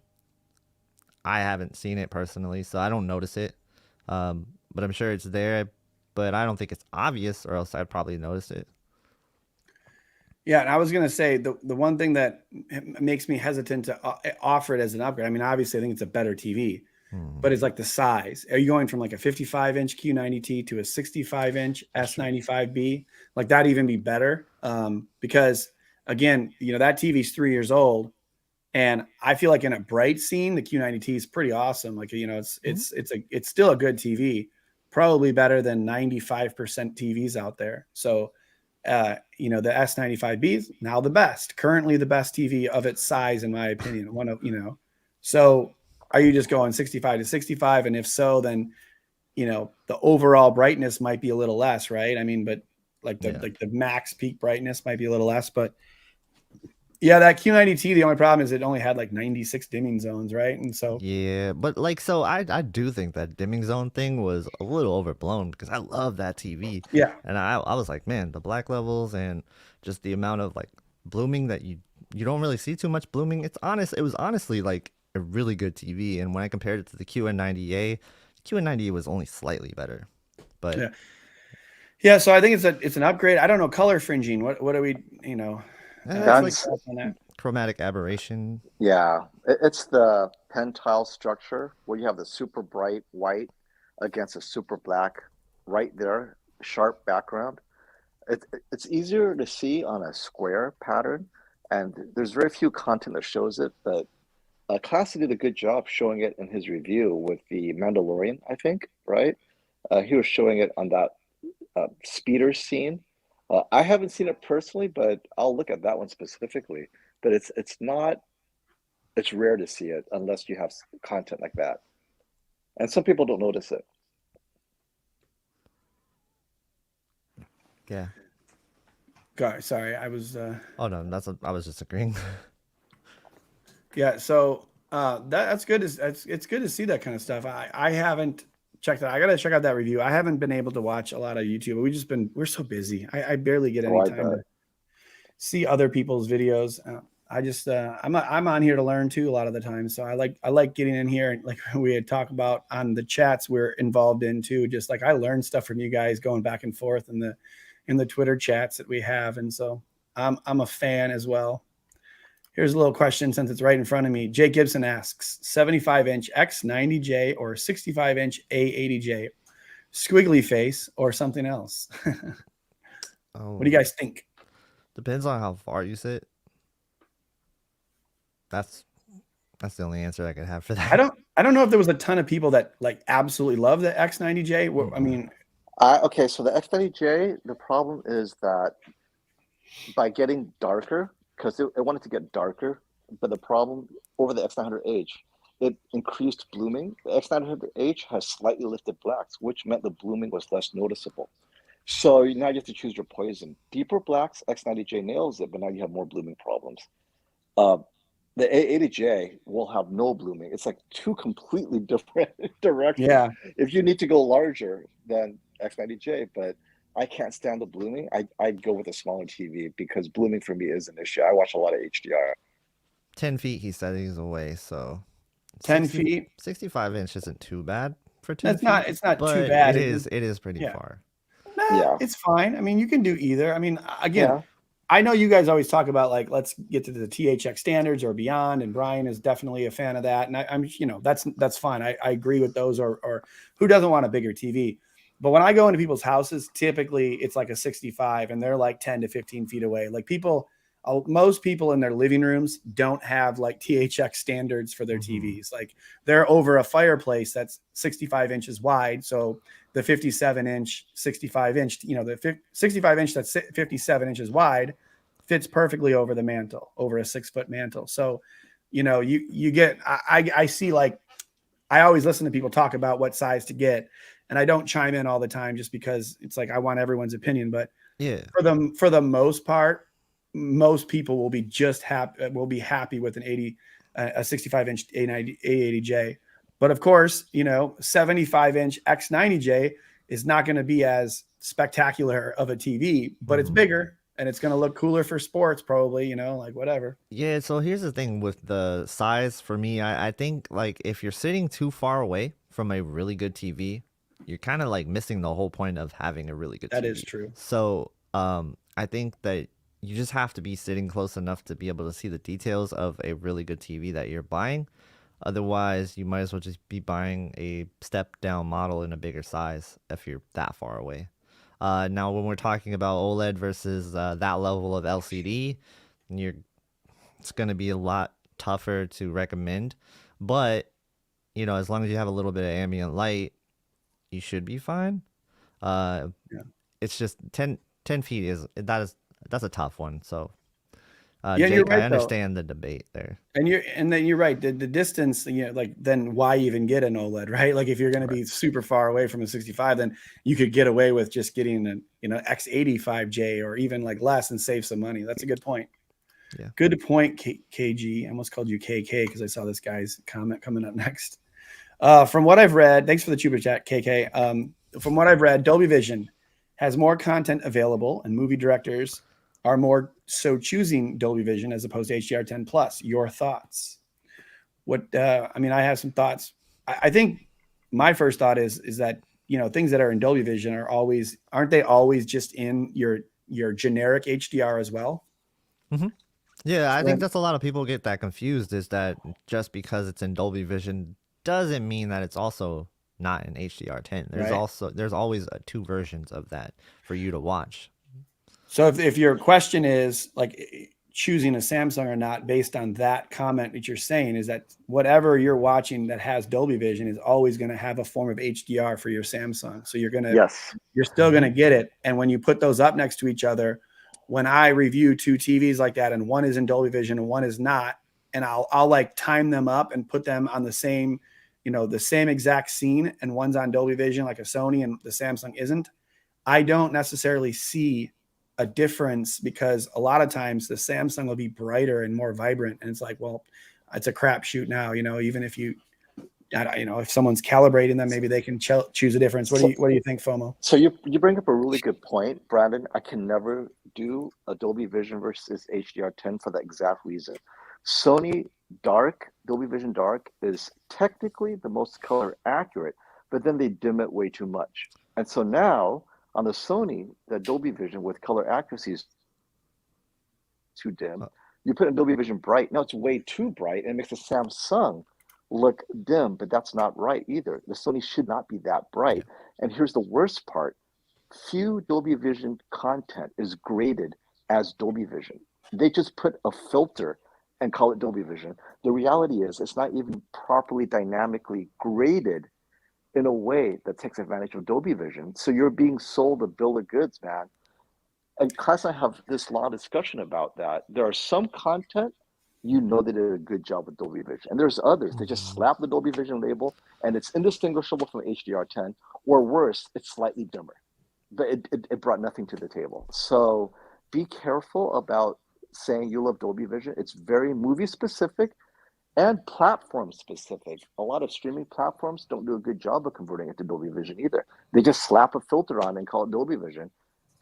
I haven't seen it personally, so I don't notice it. But I'm sure it's there, but I don't think it's obvious, or else I'd probably notice it. Yeah, and I was gonna say the one thing that makes me hesitant to offer it as an upgrade. I mean, obviously, I think it's a better TV, but it's like the size. Are you going from like a 55-inch Q90T to a 65-inch S95B? Like that even be better? Because again, that TV's 3 years old, and I feel like in a bright scene, the Q90T is pretty awesome. Like it's still a good TV, probably better than 95% TVs out there. So. The S95B is now currently the best TV of its size, in my opinion. So are you just going 65 to 65? And if so, then, the overall brightness might be a little less, right? I mean, but like Yeah. the max peak brightness might be a little less, but yeah, that Q90T, the only problem is it only had like 96 dimming zones, right? And so Yeah, but like, so I do think that dimming zone thing was a little overblown because I love that TV. yeah, And I was like, man, the black levels and just the amount of like blooming that you don't really see too much blooming. It was honestly like a really good TV. And when I compared it to the QN90A, QN90A was only slightly better. But yeah. Yeah, so I think it's an upgrade. I don't know, color fringing. What are we, it's like That's on that? chromatic aberration. Yeah, it's the pentile structure where you have the super bright white against a super black right there, sharp background. It's easier to see on a square pattern, and there's very few content that shows it, but Classy did a good job showing it in his review with the Mandalorian, I think, right? He was showing it on that speeder scene. I haven't seen it personally, but I'll look at that one specifically. But it's rare to see it unless you have content like that, and some people don't notice it. Yeah. Sorry, I was Oh no, I was just agreeing. yeah. So that's good. It's good to see that kind of stuff. I haven't checked that. I gotta check out that review. I haven't been able to watch a lot of YouTube. We're so busy. I barely get any I time to bet. see other people's videos. I just I'm on here to learn too a lot of the time. So I like getting in here, and like we had talked about on the chats we're involved in too. Just like I learn stuff from you guys going back and forth in the Twitter chats that we have, and so I'm a fan as well. Here's a little question since it's right in front of me. Jake Gibson asks, 75-inch X90J or 65-inch A80J, squiggly face or something else? Oh, What do you guys think? depends on how far you sit. That's the only answer I could have for that. I don't know if there was a ton of people that like absolutely love the X90J. I mean, Okay, so the X90J, the problem is that by getting darker, because it wanted to get darker, but the problem over the X900H, it increased blooming. The X900H has slightly lifted blacks, which meant the blooming was less noticeable. So now you have to choose your poison. Deeper blacks, X90J nails it, but now you have more blooming problems. The A80J will have no blooming. It's like two completely different directions. yeah, If you need to go larger than X90J, but I can't stand the blooming, I'd go with a smaller TV because blooming for me is an issue. I watch a lot of HDR. 10 feet he said he's away, so 10 feet. 65-inch isn't too bad for 10 feet. It's not but too bad. It is pretty yeah. far. Yeah. It's fine. I mean, you can do either. I mean, again, Yeah. I know you guys always talk about like, let's get to the THX standards or beyond. And Brian is definitely a fan of that. And I'm, that's fine. I agree with those or who doesn't want a bigger TV? But when I go into people's houses, typically it's like a 65 and they're like 10 to 15 feet away. Like most people in their living rooms don't have like THX standards for their TVs. Like they're over a fireplace that's 65 inches wide. So the 57-inch, 65-inch, the 65-inch that's 57 inches wide fits perfectly over the mantle, over a 6-foot mantle. So, you get, I see, like, I always listen to people talk about what size to get, and I don't chime in all the time just because it's like I want everyone's opinion. But yeah, for the most part, most people will be happy with a 65-inch A80J. But of course, 75-inch X90J is not going to be as spectacular of a TV, but it's bigger and it's going to look cooler for sports, probably, like whatever. Yeah, so here's the thing with the size for me. I think like if you're sitting too far away from a really good TV, you're kind of like missing the whole point of having a really good TV. That is true. So I think that you just have to be sitting close enough to be able to see the details of a really good TV that you're buying. Otherwise, you might as well just be buying a step down model in a bigger size if you're that far away. Now, when we're talking about OLED versus that level of LCD, it's going to be a lot tougher to recommend. But, as long as you have a little bit of ambient light, you should be fine. It's just 10 feet that's a tough one. So Yeah, you're Jake, I right though. understand the debate there. And then you're right. The distance, like then why even get an OLED, right? Like if you're going to be super far away from a 65, then you could get away with just getting an X85J or even like less and save some money. That's a good point. Yeah. Good point, KG. I almost called you KK because I saw this guy's comment coming up next. From what I've read, thanks for the super chat, KK. From what I've read, Dolby Vision has more content available, and movie directors are more so choosing Dolby Vision as opposed to HDR10 Plus. Your thoughts? I have some thoughts. I think my first thought is that things that are in Dolby Vision aren't they always just in your generic HDR as well? Mm-hmm. Yeah, I think that's a lot of people get that confused. Is that just because it's in Dolby Vision doesn't mean that it's also not in HDR10. There's always two versions of that for you to watch. So if your question is like choosing a Samsung or not based on that comment that you're saying, is that whatever you're watching that has Dolby Vision is always going to have a form of HDR for your Samsung. So you're still going to get it. And when you put those up next to each other, when I review two TVs like that and one is in Dolby Vision and one is not, and I'll like time them up and put them on the same, the same exact scene, and one's on Dolby Vision like a Sony and the Samsung isn't, I don't necessarily see a difference because a lot of times the Samsung will be brighter and more vibrant. And it's like, well, it's a crapshoot now, even if if someone's calibrating them, maybe they can choose a difference. What do you think, FOMO? So you bring up a really good point, Brandon. I can never do a Dolby Vision versus HDR10 for that exact reason. Sony Dolby Vision Dark is technically the most color accurate, but then they dim it way too much. And so now on the Sony, the Dolby Vision with color accuracy is too dim. You put in Dolby Vision Bright, now it's way too bright, and it makes the Samsung look dim, but that's not right either. The Sony should not be that bright. And here's the worst part. Few Dolby Vision content is graded as Dolby Vision. They just put a filter and call it Dolby Vision. The reality is it's not even properly dynamically graded in a way that takes advantage of Dolby Vision. So you're being sold a bill of goods, man. And class, I have this long discussion about that. There are some content they did a good job with Dolby Vision. And there's others, they just slap the Dolby Vision label and it's indistinguishable from HDR10, or worse, it's slightly dimmer. But it brought nothing to the table. So be careful about saying you love Dolby Vision. It's very movie specific and platform specific. A lot of streaming platforms don't do a good job of converting it to Dolby Vision either. They just slap a filter on and call it Dolby Vision.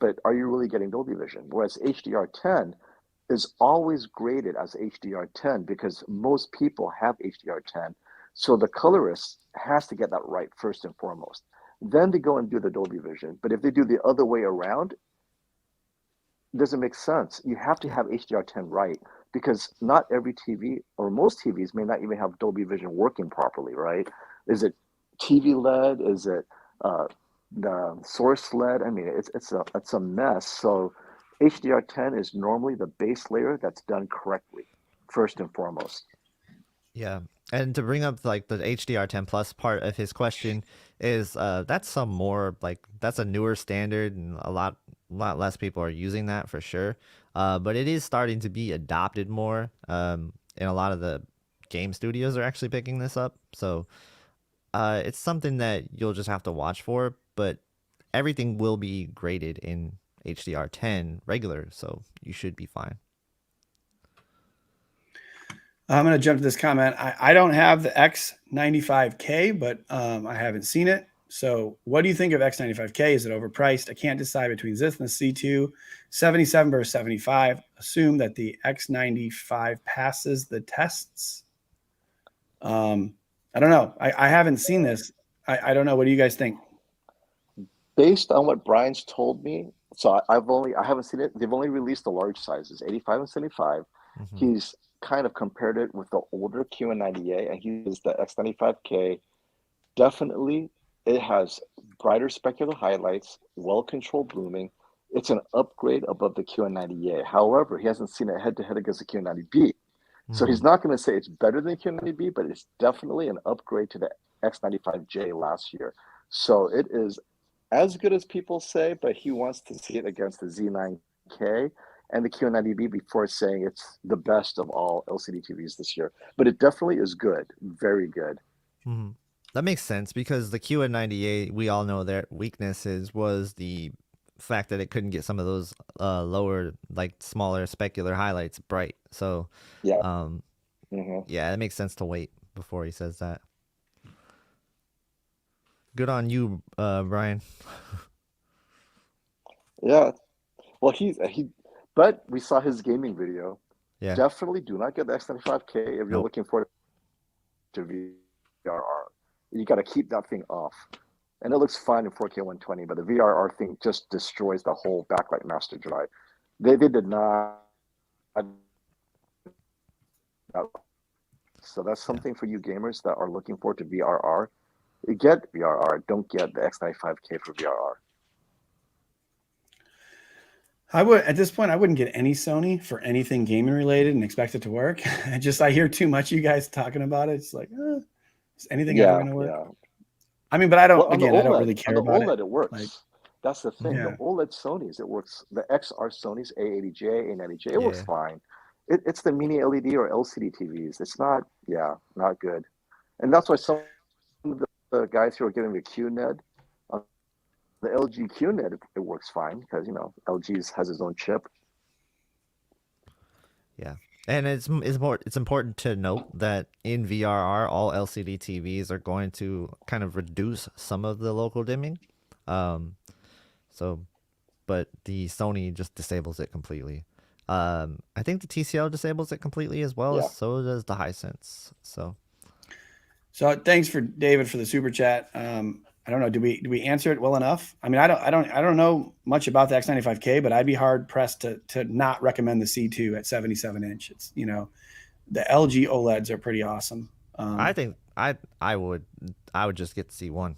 But are you really getting Dolby Vision? Whereas HDR10 is always graded as HDR10 because most people have HDR10. So the colorist has to get that right first and foremost. Then they go and do the Dolby Vision. But if they do the other way around, it doesn't make sense. You have to have HDR10 right because not every TV or most TVs may not even have Dolby Vision working properly, right? Is it TV LED? Is it the source LED? I mean, it's a mess. So HDR10 is normally the base layer that's done correctly, first and foremost. Yeah, and to bring up like the HDR10 plus part of his question is that's that's a newer standard and a lot less people are using that for sure. But it is starting to be adopted more. And a lot of the game studios are actually picking this up. So it's something that you'll just have to watch for. But everything will be graded in HDR10 regular, so you should be fine. I'm going to jump to this comment. I don't have the X95K, but I haven't seen it. So what do you think of X95K? Is it overpriced? I can't decide between this and the C2, 77 versus 75. Assume that the X95 passes the tests. I don't know. I haven't seen this. I don't know. What do you guys think? Based on what Brian's told me, so I haven't seen it. They've only released the large sizes, 85 and 75. Mm-hmm. He's kind of compared it with the older QN90A, and he uses the X95K. Definitely, it has brighter specular highlights, well-controlled blooming. It's an upgrade above the QN90A. However, he hasn't seen it head-to-head against the QN90B. Mm-hmm. So he's not going to say it's better than QN90B, but it's definitely an upgrade to the X95J last year. So it is as good as people say, but he wants to see it against the Z9K. and the QN90B before saying it's the best of all LCD TVs this year. But it definitely is good, very good. Mm-hmm. That makes sense because the QN98, we all know their weaknesses was the fact that it couldn't get some of those lower, like smaller specular highlights bright. So, Yeah. Yeah, it makes sense to wait before he says that. Good on you, Brian. Yeah. Well, but we saw his gaming video. Yeah. Definitely do not get the X95K if you're Nope. looking for to VRR. You got to keep that thing off. And it looks fine in 4K 120, but the VRR thing just destroys the whole backlight master drive. They did not. So that's something for you gamers that are looking forward to VRR. You get VRR, don't get the X95K for VRR. I would, at this point, I wouldn't get any Sony for anything gaming related and expect it to work. I hear too much you guys talking about it. It's like, is anything ever going to work? Yeah. I mean, but I don't. Well, again, OLED, I don't really care on the about OLED, it. it works. Like, that's the thing. Yeah. The OLED Sonys, it works. The XR Sonys, A80J, A90J, it works fine. It's the mini LED or LCD TVs. It's not good. And that's why some of the guys who are getting the QNED, the LG QNED, it works fine because LG has its own chip. Yeah. And it's important to note that in VRR, all LCD TVs are going to kind of reduce some of the local dimming. But the Sony just disables it completely. I think the TCL disables it completely as well. Yeah. So does the Hisense. So thanks for David for the super chat. I don't know. Do we answer it well enough? I mean, I don't know much about the X95K, but I'd be hard pressed to not recommend the C2 at 77 inch. It's, the LG OLEDs are pretty awesome. I think I would just get the C1.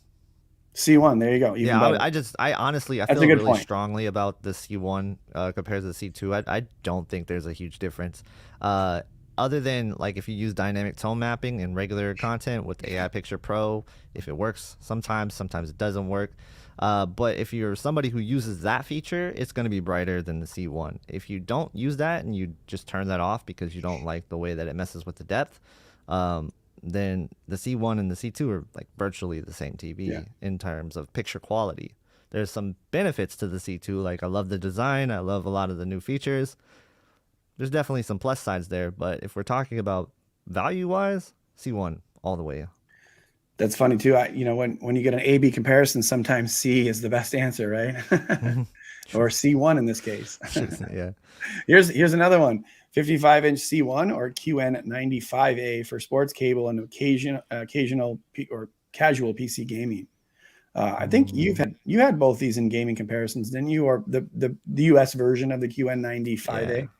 C1, there you go. Even better. I honestly That's feel a good really point. strongly about the C1 compared to the C2. I don't think there's a huge difference. Other than like if you use dynamic tone mapping in regular content with AI Picture Pro, if it works sometimes it doesn't work. But if you're somebody who uses that feature, it's going to be brighter than the C1. If you don't use that and you just turn that off because you don't like the way that it messes with the depth, then the C1 and the C2 are like virtually the same TV in terms of picture quality. There's some benefits to the C2, like I love the design, I love a lot of the new features. There's definitely some plus sides there, but if we're talking about value-wise, C1 all the way. That's funny too. When you get an A/B comparison, sometimes C is the best answer, right? Or C1 in this case. Yeah. Here's another one: 55-inch C1 or QN95A for sports cable and occasional or casual PC gaming. I think you had both these in gaming comparisons, didn't you? Or the US version of the QN95A.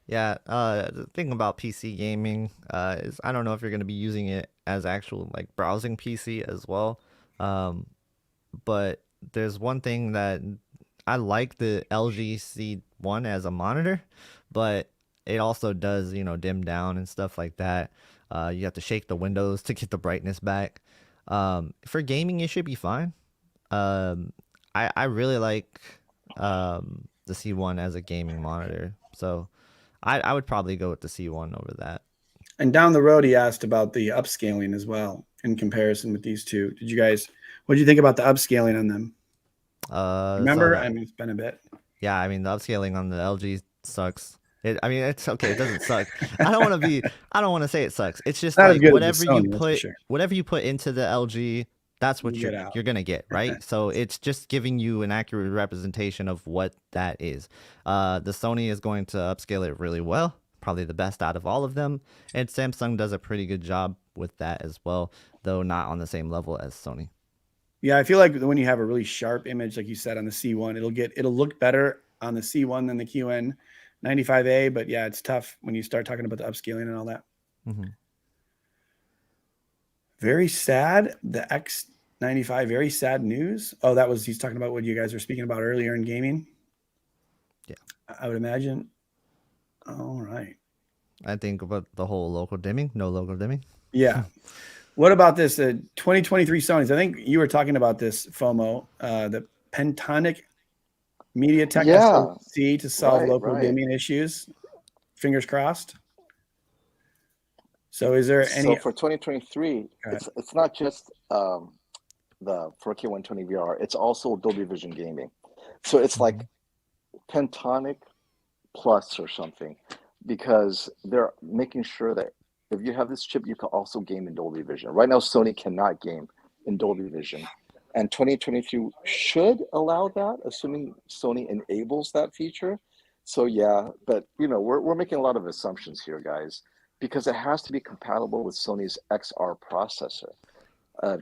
Yeah, the thing about PC gaming is I don't know if you're going to be using it as actual like browsing PC as well. But there's one thing that I like the LG C1 as a monitor, but it also does, dim down and stuff like that. You have to shake the windows to get the brightness back. For gaming, it should be fine. I really like the C1 as a gaming monitor. So I would probably go with the C1 over that. And down the road, he asked about the upscaling as well in comparison with these two. What did you think about the upscaling on them? Remember? I mean, it's been a bit. Yeah, I mean, the upscaling on the LG sucks. It's okay. It doesn't suck. I don't want to say it sucks. It's just like whatever you put into the LG, that's what you're gonna get, right? So it's just giving you an accurate representation of what that is. The Sony is going to upscale it really well, probably the best out of all of them, and Samsung does a pretty good job with that as well, though not on the same level as Sony. Yeah, I feel like when you have a really sharp image, like you said on the C1, it'll look better on the C1 than the QN95A. But yeah, it's tough when you start talking about the upscaling and all that. Mm-hmm. Very sad. The X95, very sad news. Oh, he's talking about what you guys were speaking about earlier in gaming. Yeah, I would imagine. All right. I think about the whole local dimming, no local dimming. Yeah. What about this 2023 Sonys? I think you were talking about this, FOMO, the Pentonic MediaTek Yeah, SoC to solve local right. dimming issues. Fingers crossed. So is there So any? for 2023, it's not just the 4K 120 VR, it's also Dolby Vision gaming. So it's like Pentonic Plus or something, because they're making sure that if you have this chip, you can also game in Dolby Vision. Right now, Sony cannot game in Dolby Vision, and 2023 should allow that, assuming Sony enables that feature. So yeah, but you know, we're making a lot of assumptions here, guys, because it has to be compatible with Sony's XR processor.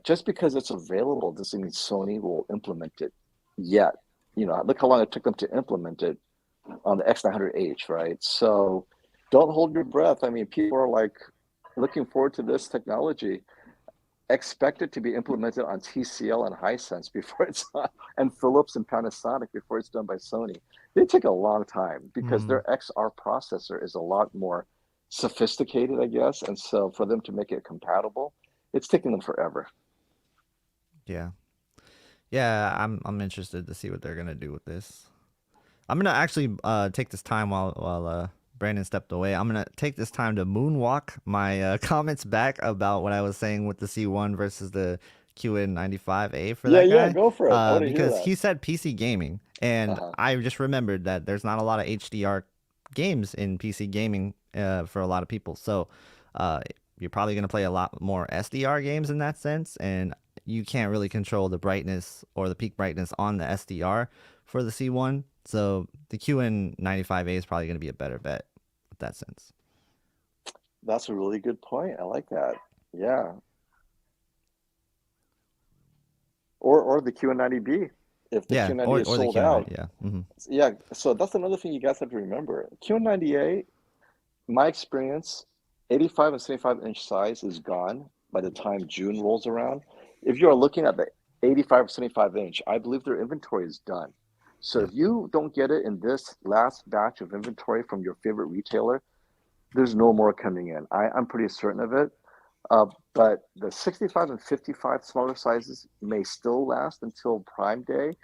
Just because it's available doesn't mean Sony will implement it yet. You know, look how long it took them to implement it on the X900H, right? So don't hold your breath. I mean, people are like looking forward to this technology. Expect it to be implemented on TCL and Hisense before it's on, and Philips and Panasonic before it's done by Sony. They take a long time because their XR processor is a lot more sophisticated, I guess. And so for them to make it compatible, it's taking them forever. Yeah. Yeah, I'm interested to see what they're gonna do with this. I'm gonna actually take this time while Brandon stepped away. I'm gonna take this time to moonwalk my comments back about what I was saying with the C1 versus the QN95A for that guy. Yeah, go for it. I want to hear because that. he said PC gaming, and I just remembered that there's not a lot of HDR games in PC gaming for a lot of people. So you're probably gonna play a lot more SDR games in that sense, and you can't really control the brightness or the peak brightness on the SDR for the C1. So the QN95A is probably going to be a better bet in that sense. That's a really good point. I like that. Yeah. Or the QN90B if the QN90 is or sold the Q90, out. Yeah. Yeah. So that's another thing you guys have to remember. QN90A, my experience, 85 and 75-inch size is gone by the time June rolls around. If you are looking at the 85 or 75-inch, I believe their inventory is done. So if you don't get it in this last batch of inventory from your favorite retailer, there's no more coming in. I'm pretty certain of it. But the 65 and 55 smaller sizes may still last until Prime Day.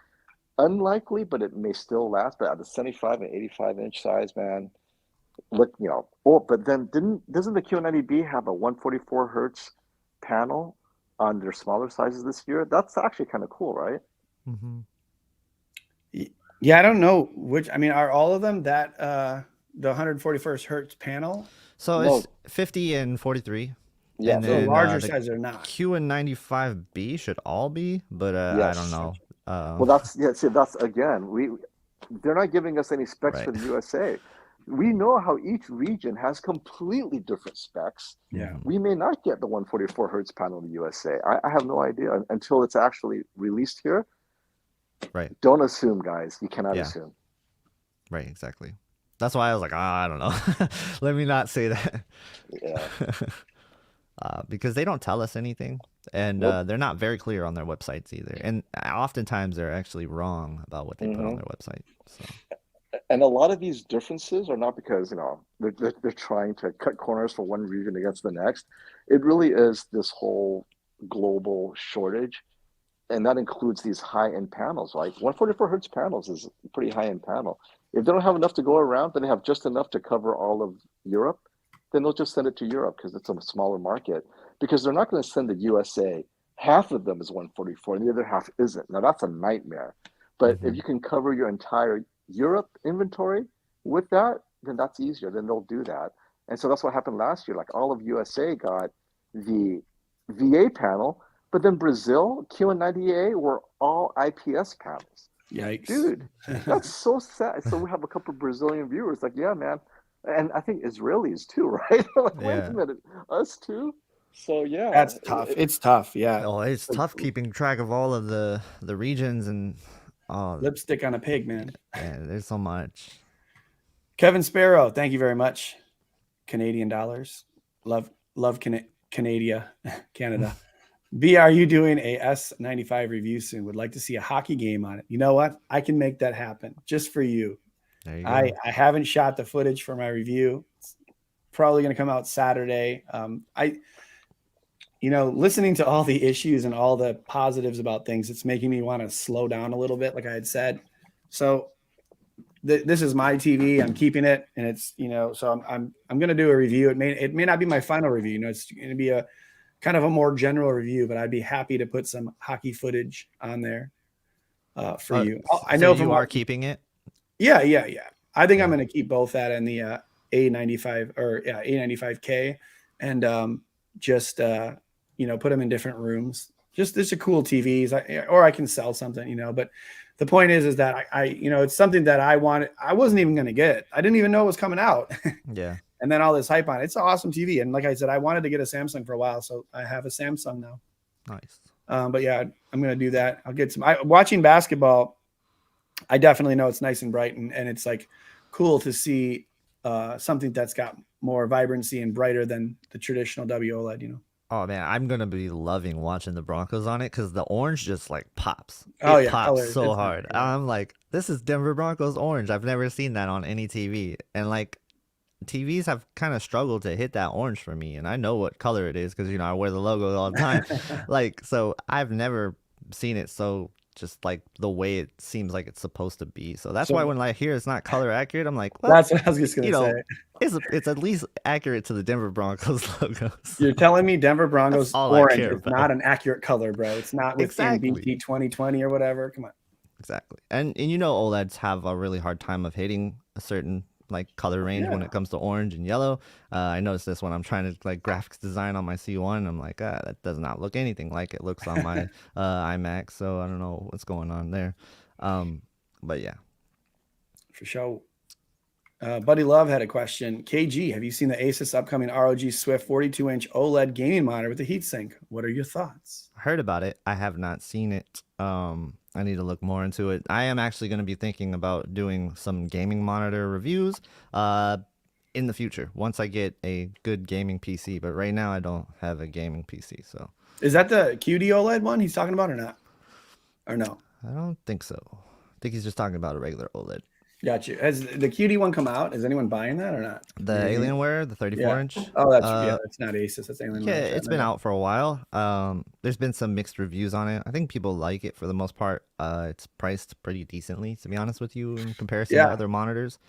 Unlikely, but it may still last. But at the 75 and 85-inch size, man, look, you know. Oh, but then doesn't the Q90B have a 144 hertz panel on their smaller sizes this year? That's actually kind of cool, right? Yeah, I don't know which. I mean, are all of them that the 141st hertz panel? So No. it's 50 and 43. Yeah, and So then larger the size are not. QN95B should all be, but I Yes. don't know. Well, that's again, they're not giving us any specs for the USA. We know how each region has completely different specs. Yeah. We may not get the 144 hertz panel in the USA. I have no idea until it's actually released here. Right. Don't assume, guys. You cannot assume. Right, exactly. That's why I was like, I don't know. Let me not say that. Yeah. Because they don't tell us anything, and they're not very clear on their websites either. And oftentimes they're actually wrong about what they put on their website. So. And a lot of these differences are not because, you know, they're trying to cut corners for one region against the next. It really is this whole global shortage. And that includes these high-end panels. Like 144 hertz panels is a pretty high-end panel. If they don't have enough to go around, then they have just enough to cover all of Europe, then they'll just send it to Europe because it's a smaller market. Because they're not going to send the USA. Half of them is 144 and the other half isn't. Now that's a nightmare. But if you can cover your entire Europe inventory with that, then that's easier. Then they'll do that. And so that's what happened last year. Like all of USA got the VA panel, but then Brazil, QN90A were all IPS panels. Yikes. Dude, that's so sad. So we have a couple of Brazilian viewers like, yeah, man. And I think Israelis too, right? Like, wait a minute, us too? So yeah. That's tough. It's tough, yeah. Oh, it's tough keeping track of all of the regions and lipstick on a pig, man. Yeah, there's so much. Kevin Sparrow, thank you very much. Canadian dollars. Love Canada. B, are you doing a S95 review soon? Would like to see a hockey game on it. You know what? I can make that happen just for you. There you go. I haven't shot the footage for my review. It's probably going to come out Saturday. Listening to all the issues and all the positives about things, it's making me want to slow down a little bit, like I had said. So this is my TV. I'm keeping it, and it's, you know, so I'm going to do a review. It may not be my final review. You know, it's going to be a kind of a more general review, but I'd be happy to put some hockey footage on there for you. I know you are keeping it. Yeah. I think I'm going to keep both that and the A95K, and just you know, put them in different rooms. Just a cool TVs, or I can sell something, you know. But the point is that I you know, it's something that I wanted. I wasn't even going to get it. I didn't even know it was coming out. Yeah. And then all this hype on it. It's an awesome TV. And like I said, I wanted to get a Samsung for a while, so I have a Samsung now. Nice. But yeah, I'm going to do that. I'll get some. Watching basketball, I definitely know it's nice and bright, and it's like cool to see something that's got more vibrancy and brighter than the traditional WOLED, you know. Oh man, I'm gonna be loving watching the Broncos on it because the orange just like pops. Oh, It yeah, pops colors. so It's hard. nice, yeah. I'm like, this is Denver Broncos orange. I've never seen that on any TV, and like TVs have kind of struggled to hit that orange for me, and I know what color it is because, you know, I wear the logo all the time. Like, so I've never seen it so just like the way it seems like it's supposed to be. So that's why when I hear it's not color accurate, I'm like, well, That's what I was just going you to know, say. it's at least accurate to the Denver Broncos logos. You're telling me Denver Broncos all I orange care is about. not an accurate color, bro. It's not within Exactly. BT 2020 or whatever. Come on. Exactly. And you know, OLEDs have a really hard time of hitting a certain like color range when Yeah. it comes to orange and yellow. I noticed this when I'm trying to like graphics design on my C1. I'm like, that does not look anything like it looks on my iMac. So I don't know what's going on there. But yeah. For sure. Buddy Love had a question. KG, have you seen the Asus upcoming ROG Swift 42-inch OLED gaming monitor with the heatsink? What are your thoughts? I heard about it. I have not seen it. I need to look more into it. I am actually going to be thinking about doing some gaming monitor reviews in the future once I get a good gaming PC. But right now I don't have a gaming PC. So Is that the QD-OLED one he's talking about or not? Or no? I don't think so. I think he's just talking about a regular OLED. Got you. Has the QD one come out? Is anyone buying that or not? The Alienware, the 34-inch. Oh, that's that's not Asus. That's Alienware. Yeah, it's been out for a while. There's been some mixed reviews on it. I think people like it for the most part. It's priced pretty decently, to be honest with you, in comparison to other monitors.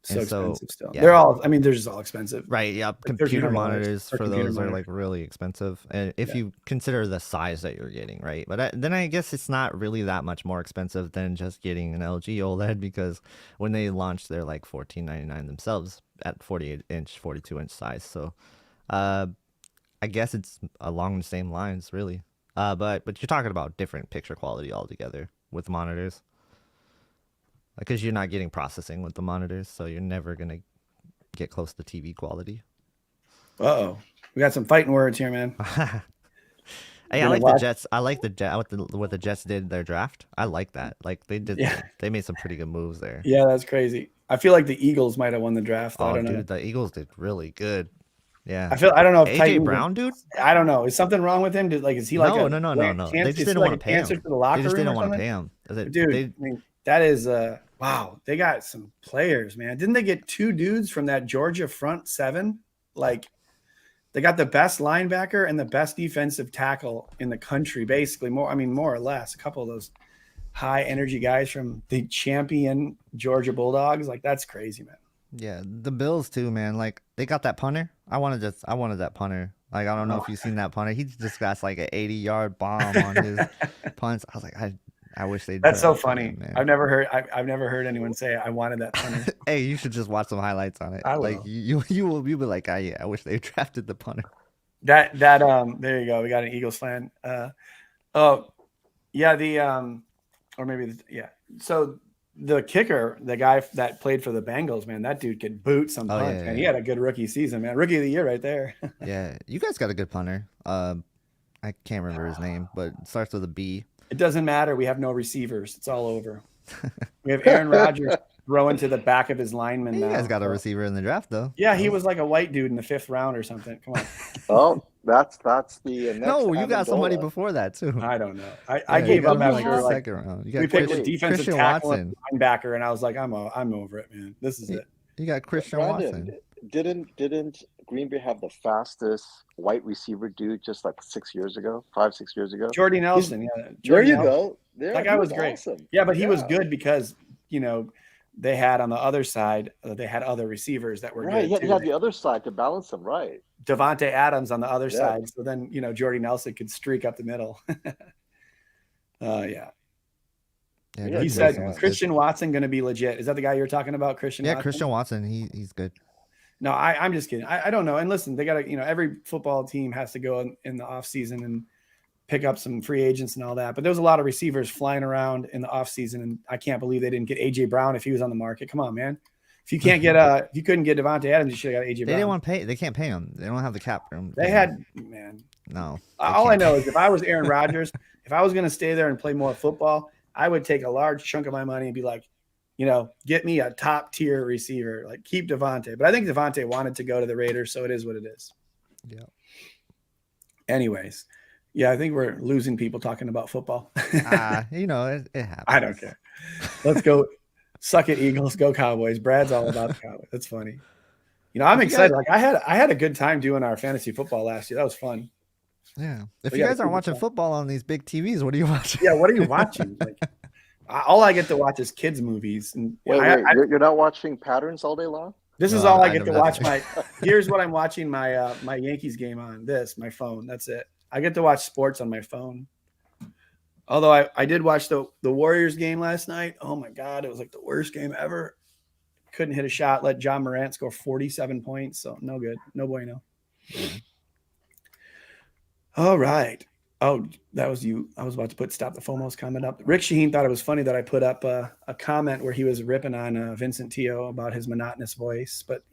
So expensive still. Yeah. They're all, I mean, they're just all expensive. Right, yeah. Like Computer $1,300 monitors for for computer those are monitor. like really expensive, and if you consider the size that you're getting, right? But then I guess it's not really that much more expensive than just getting an LG OLED, because when they launched, they're like $14.99 themselves at 48-inch, 42-inch size. So, I guess it's along the same lines, really. But you're talking about different picture quality altogether with monitors, because you're not getting processing with the monitors, so you're never gonna get close to TV quality. Uh-oh. We got some fighting words here, man. Hey, I like the Jets. I like what the Jets did their draft. I like that. Like they made some pretty good moves there. Yeah, that's crazy. I feel like the Eagles might have won the draft. I Oh, don't know. dude, the Eagles did really good. Yeah. I don't know if AJ Titans- Brown, dude. I don't know. Is something wrong with him? Is he like No. Cancer, They just didn't like want to pay him. To the locker They just room didn't or want to something? pay him. Dude, I mean, that is wow. They got some players, man. Didn't they get two dudes from that Georgia front seven? Like, they got the best linebacker and the best defensive tackle in the country, basically. More or less. A couple of those high energy guys from the champion Georgia Bulldogs. Like, that's crazy, man. Yeah, the Bills too, man. Like, they got that punter. I wanted that punter. Like, I don't know if you've seen that punter. He just got like an 80-yard bomb on his punts. I was like, I wish they'd. That's so funny. Man. I've never heard anyone say I wanted that punter. Hey, you should just watch some highlights on it. I will. Like you'll be like, I wish they drafted the punter. There you go. We got an Eagles fan. So the kicker, the guy that played for the Bengals, man, that dude could boot some punch, man. He had a good rookie season, man. Rookie of the year right there. Yeah, you guys got a good punter. I can't remember his name, but it starts with a B. It doesn't matter. We have no receivers. It's all over. We have Aaron Rodgers throwing to the back of his lineman. Hey, now. you guys got a receiver in the draft, though. Yeah, he was like a white dude in the 5th round or something. Come on. Oh, that's the next No, you got somebody Amendola. before that too. I don't know. I gave up after like second round. You we got picked a defensive Christian tackle Watson. and linebacker, and I was like, I'm over it, man. This is it. You got Christian Brandon, Watson. didn't Green Bay have the fastest white receiver dude just like 6 years ago, 5-6 years ago? Jordy Nelson, yeah. There Jordy you Nelson. go. That guy was great. Awesome. Yeah, but he was good because they had on the other side, they had other receivers that were Right. good He too. had the other side to balance them. Right. Devontae Adams on the other Yeah. side. So then, Jordy Nelson could streak up the middle. Yeah. Yeah, He Jordy said Nelson was Christian Watson going to be legit. Is that the guy you're talking about, Christian Yeah, Watson? Christian Watson, he's good. No, I'm just kidding. I don't know. And listen, they got to, every football team has to go in the offseason and pick up some free agents and all that. But there was a lot of receivers flying around in the offseason, and I can't believe they didn't get A.J. Brown if he was on the market. Come on, man. If you can't get if you couldn't get Devontae Adams, you should have got A.J. Brown. They didn't want to pay. They can't pay him. They don't have the cap room. They had, man. No. All I know is if I was Aaron Rodgers, if I was going to stay there and play more football, I would take a large chunk of my money and be like, get me a top tier receiver, like keep Devontae. But I think Devontae wanted to go to the Raiders, so it is what it is. Yeah. Anyways, yeah, I think we're losing people talking about football. It happens. I don't care. Let's go. Suck it, Eagles. Go Cowboys. Brad's all about the Cowboys. That's funny. I'm excited. Like I had a good time doing our fantasy football last year. That was fun. Yeah. If you guys aren't watching football on these big TVs, what are you watching? Yeah, what are you watching? Like, all I get to watch is kids' movies. And Wait, you're not watching patterns all day long? This is all I get to watch. Here's what I'm watching my Yankees game on. My phone. That's it. I get to watch sports on my phone. Although I did watch the Warriors game last night. Oh my God, it was like the worst game ever. Couldn't hit a shot. Let John Morant score 47 points. So no good. No bueno. All right. Oh, that was you. I was about to stop the FOMO's comment up. Rick Shaheen thought it was funny that I put up a comment where he was ripping on Vincent Teo about his monotonous voice. But,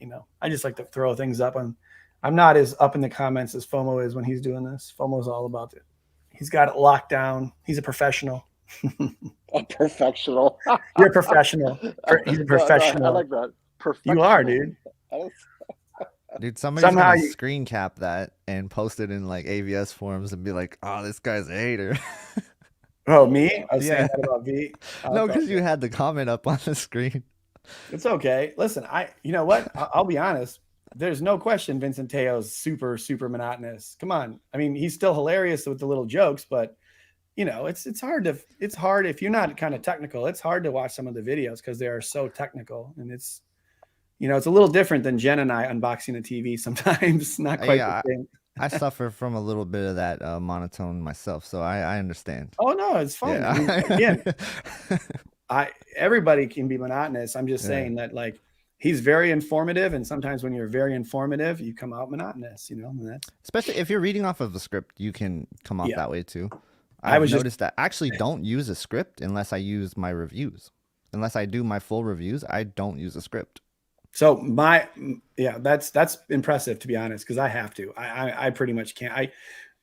I just like to throw things up. I'm not as up in the comments as FOMO is when he's doing this. FOMO's all about it. He's got it locked down. He's a professional. A professional. You're a professional. He's a professional. I like that. You are, dude. Dude, somebody's gonna screen cap that and post it in like AVS forums and be like, "Oh, this guy's a hater." Oh, me? I was saying that about V. No, because you had the comment up on the screen. It's okay. Listen, you know what? I'll be honest. There's no question Vincent Teo's super, super monotonous. Come on. I mean, he's still hilarious with the little jokes, but it's hard if you're not kind of technical, it's hard to watch some of the videos because they are so technical, and it's a little different than Jen and I unboxing a TV sometimes. Not quite the same. I suffer from a little bit of that monotone myself, so I understand. Oh no, it's fun. Yeah. I mean, again, everybody can be monotonous. I'm just saying that like he's very informative, and sometimes when you're very informative, you come out monotonous. And that's especially if you're reading off of a script, you can come off that way too. I've noticed that I actually don't use a script unless I use my reviews. Unless I do my full reviews, I don't use a script. So that's impressive, to be honest, because I have to. I pretty much can't.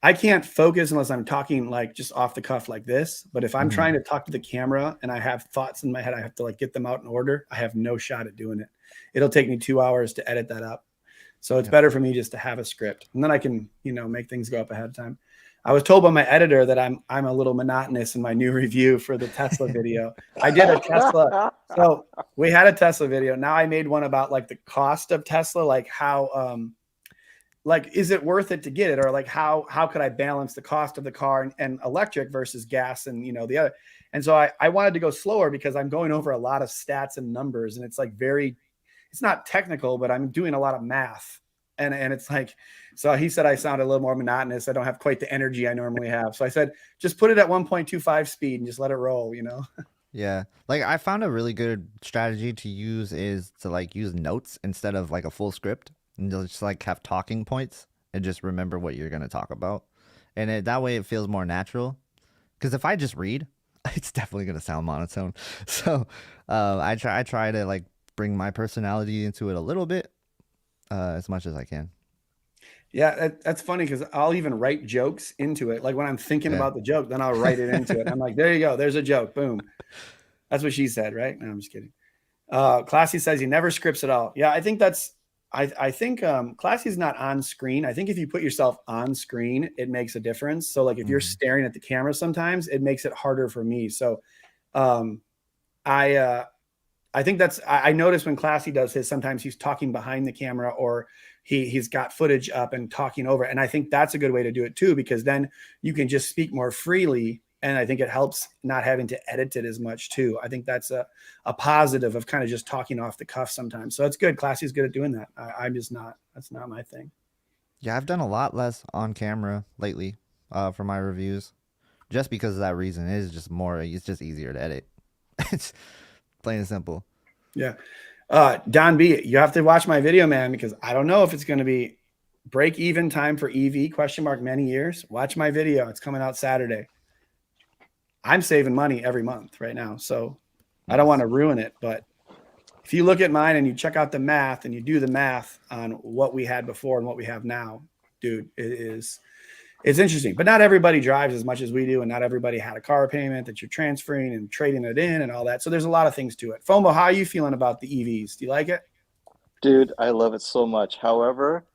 I can't focus unless I'm talking like just off the cuff like this. But if I'm trying to talk to the camera and I have thoughts in my head, I have to like get them out in order. I have no shot at doing it. It'll take me 2 hours to edit that up. So it's better for me just to have a script, and then I can make things go up ahead of time. I was told by my editor that I'm a little monotonous in my new review for the Tesla video. I did a Tesla. So we had a Tesla video. Now I made one about like the cost of Tesla, like how, like, is it worth it to get it? Or like, how could I balance the cost of the car and electric versus gas and, the other. And so I wanted to go slower because I'm going over a lot of stats and numbers, and it's like it's not technical, but I'm doing a lot of math. And it's like, so he said I sound a little more monotonous. I don't have quite the energy I normally have. So I said, just put it at 1.25 speed and just let it roll, Yeah. Like I found a really good strategy to use is to like use notes instead of like a full script, and just like have talking points and just remember what you're going to talk about. And that way it feels more natural. Because if I just read, it's definitely going to sound monotone. So I try to like bring my personality into it a little bit. As much as I can. Yeah, that's funny because I'll even write jokes into it. Like when I'm thinking about the joke, then I'll write it into it. I'm like, there you go. There's a joke. Boom. That's what she said, right? No, I'm just kidding. Classy says he never scripts at all. Yeah, I think I think Classy's not on screen. I think if you put yourself on screen, it makes a difference. So like if you're staring at the camera, sometimes it makes it harder for me. So I think I notice when Classy does his, sometimes he's talking behind the camera or he's got footage up and talking over it. And I think that's a good way to do it too, because then you can just speak more freely And I think it helps not having to edit it as much too. I think that's a positive of kind of just talking off the cuff sometimes. So it's good. Classy's good at doing that. I'm just not. That's not my thing. Yeah, I've done a lot less on camera lately for my reviews, just because of that reason. It is just more. It's just easier to edit. It's plain and simple. Yeah. Don B, you have to watch my video, man, because I don't know if it's going to be break even time for EV ? Many years. Watch my video. It's coming out Saturday. I'm saving money every month right now, so I don't want to ruin it. But if you look at mine and you check out the math and you do the math on what we had before and what we have now, dude, it's interesting. But not everybody drives as much as we do, and not everybody had a car payment that you're transferring and trading it in and all that. So there's a lot of things to it. FOMO, how are you feeling about the EVs? Do you like it? Dude, I love it so much. However,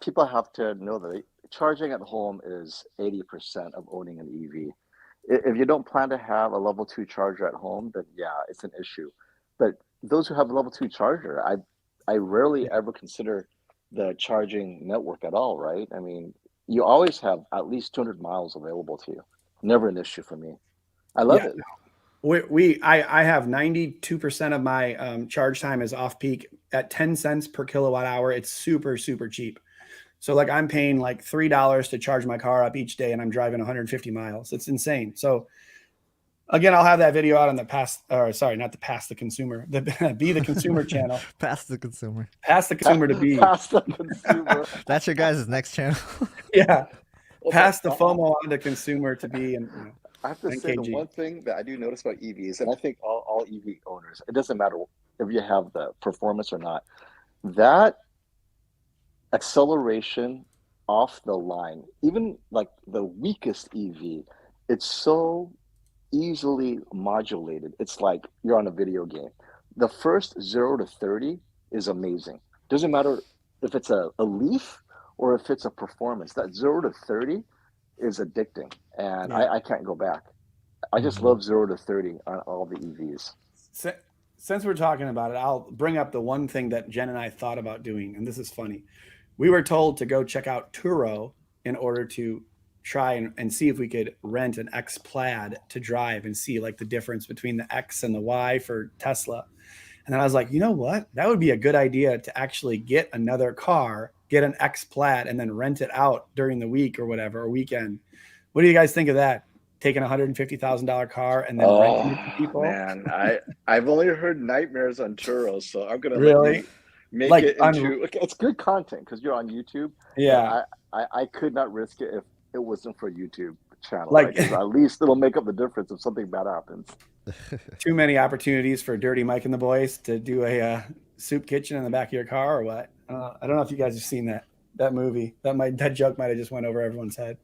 people have to know that charging at home is 80% of owning an EV. If you don't plan to have a level 2 charger at home, then yeah, it's an issue. But those who have a level 2 charger, I rarely ever consider the charging network at all, right? I mean, you always have at least 200 miles available to you. Never an issue for me. I love it. I have 92% of my charge time is off peak at 10 cents per kilowatt hour. It's super, super cheap. So like I'm paying like $3 to charge my car up each day, and I'm driving 150 miles. It's insane. So again, I'll have that video out on the the consumer, Be the Consumer channel. Past the consumer. Past the consumer to be. Past the consumer. That's your guys' next channel. Yeah. Past the FOMO on the consumer to be. And I have to say the one thing that I do notice about EVs, and I think all EV owners, it doesn't matter if you have the performance or not, that acceleration off the line, even like the weakest EV, it's so easily modulated. It's like you're on a video game. The first 0 to 30 is amazing. Doesn't matter if it's a Leaf or if it's a performance. That 0 to 30 is addicting, and I can't go back. I just love 0 to 30 on all the EVs. Since we're talking about it, I'll bring up the one thing that Jen and I thought about doing, and this is funny. We were told to go check out Turo in order to try and see if we could rent an X Plaid to drive and see like the difference between the X and the Y for Tesla. And then I was like, you know what? That would be a good idea to actually get another car, get an X Plaid, and then rent it out during the week or whatever, or weekend. What do you guys think of that? Taking a $150,000 car and then renting it to people? Man, I've only heard nightmares on Turo, so I'm gonna really make like, it into. It's good content because you're on YouTube. Yeah, I could not risk it if it wasn't for YouTube channel. Like at least it'll make up the difference if something bad happens. Too many opportunities for Dirty Mike and the boys to do a soup kitchen in the back of your car or what? I don't know if you guys have seen that movie. That joke might have just went over everyone's head.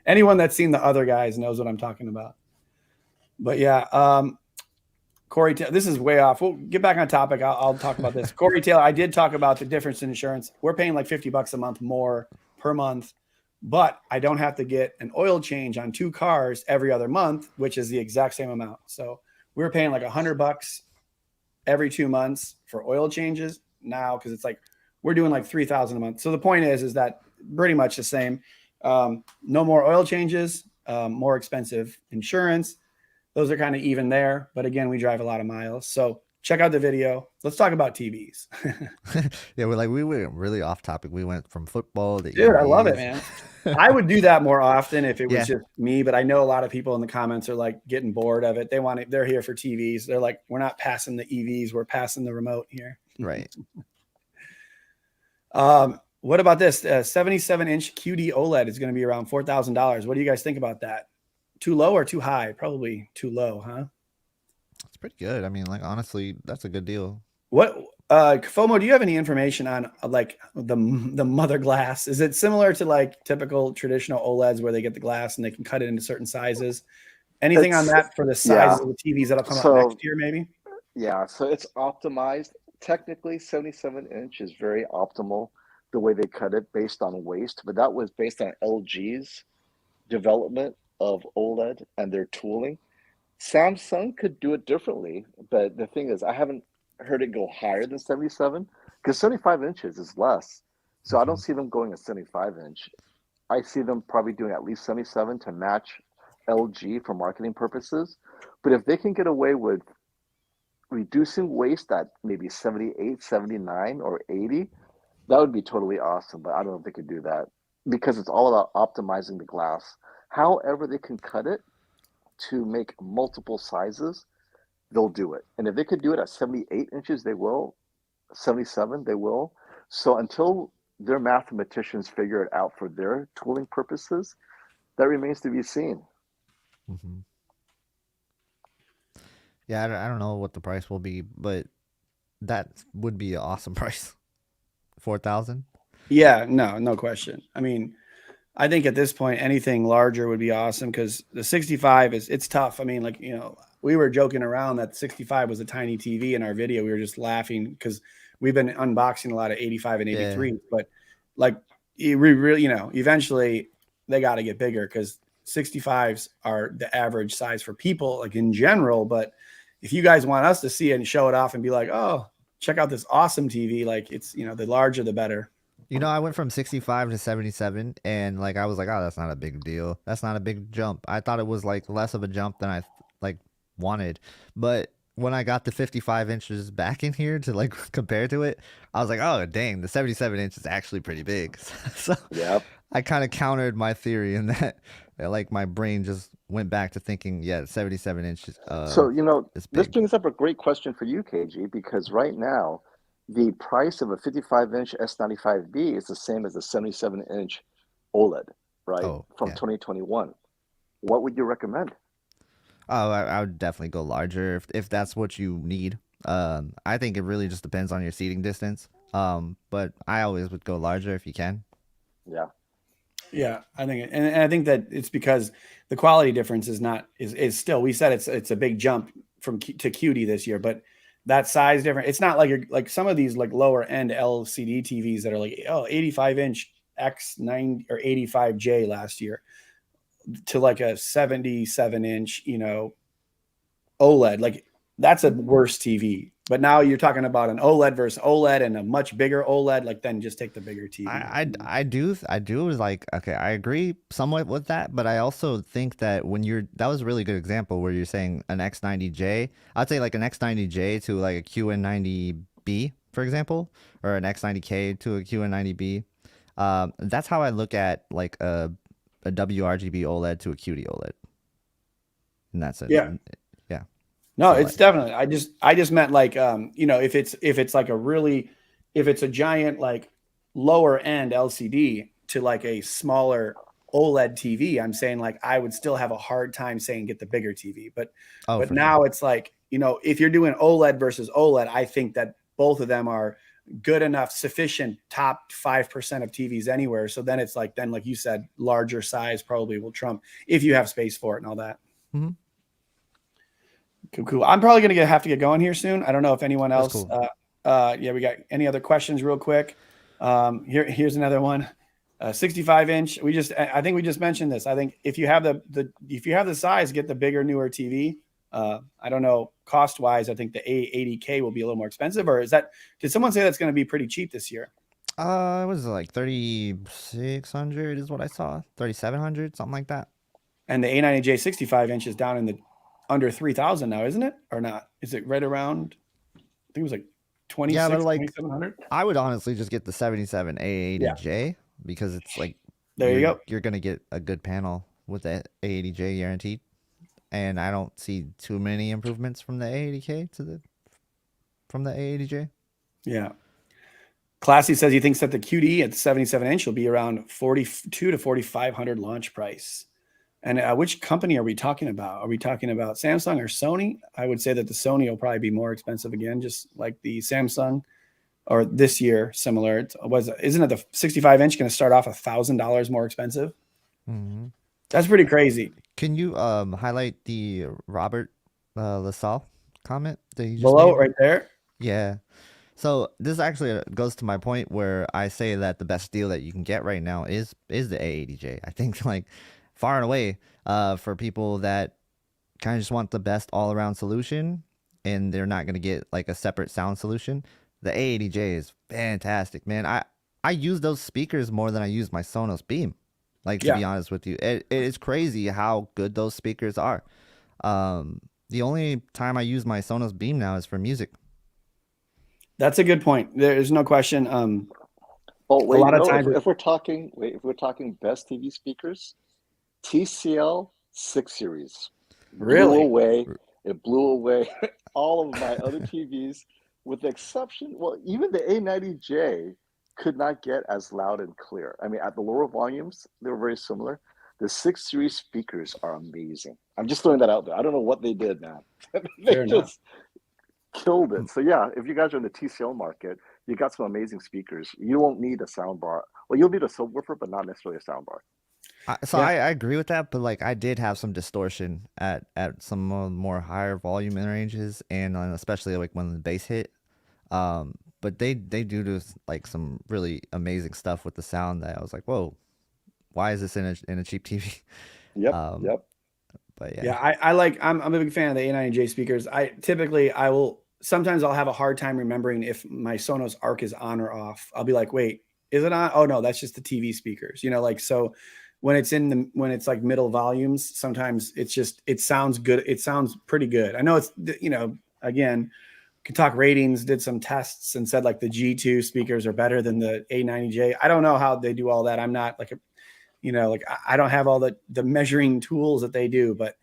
Anyone that's seen The Other Guys knows what I'm talking about. But yeah, Corey, this is way off. We'll get back on topic. I'll talk about this. Corey Taylor, I did talk about the difference in insurance. We're paying like $50 a month more per month, but I don't have to get an oil change on 2 cars every other month, which is the exact same amount. So we're paying like $100 every 2 months for oil changes now, because it's like we're doing like $3,000 a month. So the point is that pretty much the same. No more oil changes, more expensive insurance. Those are kind of even there. But again, we drive a lot of miles. So check out the video. Let's talk about TVs. Yeah, we went really off topic. We went from football to Dude, I love it, man. I would do that more often if it was just me, but I know a lot of people in the comments are like getting bored of it. They're here for TVs. They're like, we're not passing the EVs, we're passing the remote here. Right. What about this? 77-inch QD-OLED is going to be around $4,000. What do you guys think about that? Too low or too high? Probably too low, huh? It's pretty good. I mean, like, honestly, that's a good deal. What, FOMO, do you have any information on like the mother glass? Is it similar to like typical traditional OLEDs where they get the glass and they can cut it into certain sizes? Anything on that for the size of the TVs that'll come out next year, maybe? Yeah, so it's optimized. Technically, 77-inch is very optimal the way they cut it based on waste, but that was based on LG's development of OLED and their tooling. Samsung could do it differently, but the thing is, I haven't heard it go higher than 77 because 75 inches is less. So I don't see them going a 75-inch. I see them probably doing at least 77 to match LG for marketing purposes. But if they can get away with reducing waste at maybe 78, 79, or 80, that would be totally awesome. But I don't know if they could do that because it's all about optimizing the glass. However, they can cut it to make multiple sizes, they'll do it. And if they could do it at 78 inches, they will. 77, they will. So until their mathematicians figure it out for their tooling purposes, that remains to be seen. Mm-hmm. Yeah, I don't know what the price will be, but that would be an awesome price. 4,000. Yeah, no question. I mean, I think at this point, anything larger would be awesome because the 65 it's tough. I mean, like, you know, we were joking around that 65 was a tiny TV in our video. We were just laughing because we've been unboxing a lot of 85 and 83, but like, we really, you know, eventually they got to get bigger because 65s are the average size for people, like in general. But if you guys want us to see it and show it off and be like, oh, check out this awesome TV, like it's, you know, the larger the better. You know, I went from 65 to 77, and like I was like, oh, that's not a big deal. That's not a big jump. I thought it was like less of a jump than I like wanted. But when I got the 55 inches back in here to like compare to it, I was like, oh, dang, the 77 inch is actually pretty big. So Yep. I kind of countered my theory in that, like my brain just went back to thinking, yeah, 77 inches. So, you know, is this big. brings up a great question for you, KG, because right now, the price of a 55-inch S95B is the same as a 77-inch OLED, right? Oh, From yeah. 2021. What would you recommend? Oh, I would definitely go larger if that's what you need. I think it really just depends on your seating distance. But I always would go larger if you can. Yeah. Yeah, I think, and I think that it's because the quality difference is still. We said it's a big jump from to QD this year, but that size difference. It's not like you're like some of these like lower end LCD TVs that are like 85-inch X9 or 85J last year to like a 77-inch, you know, OLED. Like that's a worse TV. But now you're talking about an OLED versus OLED and a much bigger OLED. Like then just take the bigger TV. I do like, okay, I agree somewhat with that, but I also think that that was a really good example where you're saying an X90J. I'd say like an X90J to like a QN90B, for example, or an X90K to a QN90B. That's how I look at like a WRGB OLED to a QD-OLED. And that's it. Yeah. Yeah. No, So, it's definitely. I just meant like you know, if it's like if it's a giant like lower end LCD to like a smaller OLED TV, I'm saying like I would still have a hard time saying get the bigger TV. But for now sure. it's like, you know, if you're doing OLED versus OLED, I think that both of them are good enough, sufficient top 5% of TVs anywhere. So then it's like like you said, larger size probably will trump if you have space for it and all that. Mm-hmm. Cool. I'm probably going to have to get going here soon. I don't know if anyone else. Cool. Yeah, we got any other questions real quick. Here's another one. 65-inch. I think we just mentioned this. I think if you have if you have the size, get the bigger, newer TV. I don't know cost wise. I think the A80K will be a little more expensive. Or did someone say that's going to be pretty cheap this year? It was like 3,600 is what I saw. 3,700, something like that. And the A90J 65-inch is down in the under 3,000 now, isn't it? Or not? Is it right around? I think it was like 26, yeah, but like 2,700. I would honestly just get the 77 A80J because it's like there you go. You're gonna get a good panel with the A80J guaranteed, and I don't see too many improvements from the A80K from the A80J. Yeah. Classy says he thinks that the QD at 77-inch will be around 42 to 4,500 launch price. And which company are we talking about? Are we talking about Samsung or Sony? I would say that the Sony will probably be more expensive again, just like the Samsung, or this year similar. Isn't it the 65-inch going to start off $1,000 more expensive? Mm-hmm. That's pretty crazy. Can you highlight the Robert LaSalle comment that you just below made? right there? Yeah. So this actually goes to my point where I say that the best deal that you can get right now is the A80J. I think like far and away for people that kind of just want the best all-around solution and they're not going to get like a separate sound solution. The A80J is fantastic, man. I use those speakers more than I use my Sonos Beam. Like, to be honest with you, it is crazy how good those speakers are. The only time I use my Sonos Beam now is for music. That's a good point. There's no question. Oh wait, a lot of no. times, If we're talking, if we're talking best TV speakers, TCL 6 Series really, It blew away all of my other TVs, with the exception. Well, even the A90J could not get as loud and clear. I mean, at the lower volumes, they were very similar. The 6 Series speakers are amazing. I'm just throwing that out there. I don't know what they did, man. They just killed it. So yeah, if you guys are in the TCL market, you got some amazing speakers. You won't need a sound bar. Well, you'll need a subwoofer, but not necessarily a sound bar. I agree with that, but like I did have some distortion at some more higher volume ranges, and especially like when the bass hit. But they do like some really amazing stuff with the sound that I was like, whoa, why is this in a cheap TV? Yep. But I'm a big fan of the A90J speakers. Sometimes I'll have a hard time remembering if my Sonos Arc is on or off. I'll be like, wait, is it on? Oh no, that's just the TV speakers. So when it's like middle volumes, sometimes it sounds good. It sounds pretty good. I know it's, again, can talk ratings, did some tests and said like the G2 speakers are better than the A90J. I don't know how they do all that. I'm not like I don't have all the measuring tools that they do, but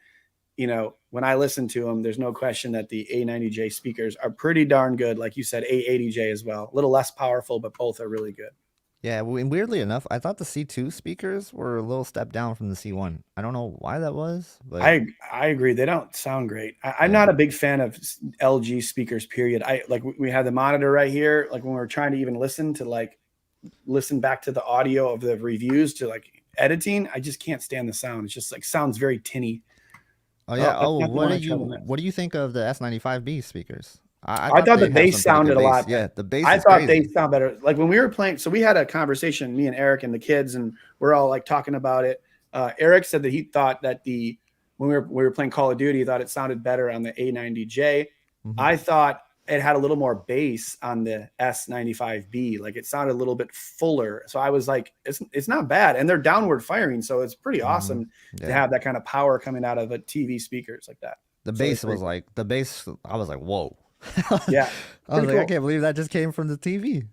when I listen to them, there's no question that the A90J speakers are pretty darn good. Like you said, A80J as well, a little less powerful, but both are really good. Yeah, and weirdly enough, I thought the C2 speakers were a little step down from the C1. I don't know why that was, but I agree. They don't sound great. I'm not a big fan of LG speakers, period. We have the monitor right here. Like when we're trying to even listen back to the audio of the reviews to like editing, I just can't stand the sound. It's just like sounds very tinny. Oh yeah. What do you think of the S95B speakers? I thought the bass sounded a lot. Yeah, the bass. I thought they sound better. Like when we were playing, so we had a conversation, me and Eric and the kids, and we're all like talking about it. Eric said that he thought that when we were playing Call of Duty, he thought it sounded better on the A90J. Mm-hmm. I thought it had a little more bass on the S95B. Like it sounded a little bit fuller. So I was like, it's not bad, and they're downward firing, so it's pretty awesome to have that kind of power coming out of a TV speakers like that. The bass was like I was like, whoa. Yeah, I was like, cool. I can't believe that just came from the TV.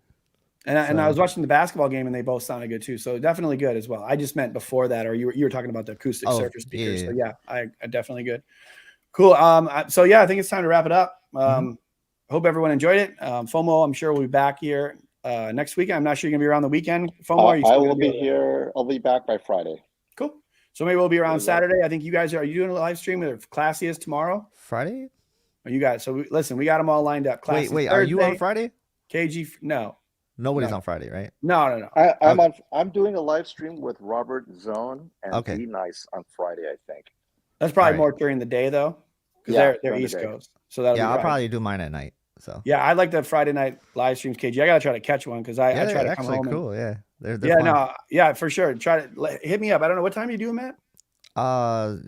And I was watching the basketball game, and they both sounded good too. So definitely good as well. I just meant before that, or you were talking about the acoustic surface speakers. Yeah. So yeah, I definitely good. Cool. So yeah, I think it's time to wrap it up. Hope everyone enjoyed it. FOMO, I'm sure we'll be back here next weekend. I'm not sure you're gonna be around the weekend. FOMO, I will be here. I'll be back by Friday. Cool. So maybe we'll be around Saturday. I think you guys are you doing a live stream with Classiest tomorrow? Friday? Or you guys? So listen, we got them all lined up. Wait, Thursday, are you on Friday? KG, no. Nobody's on Friday, right? No. I'm doing a live stream with Robert Zone and Be Nice on Friday, I think. That's probably more during the day though, because they're East Coast. So I'll probably do mine at night. So I like the Friday night live streams, KG. I gotta try to catch one because I try to come home. Cool, they're fun. For sure. Try to hit me up. I don't know what time you do, Matt.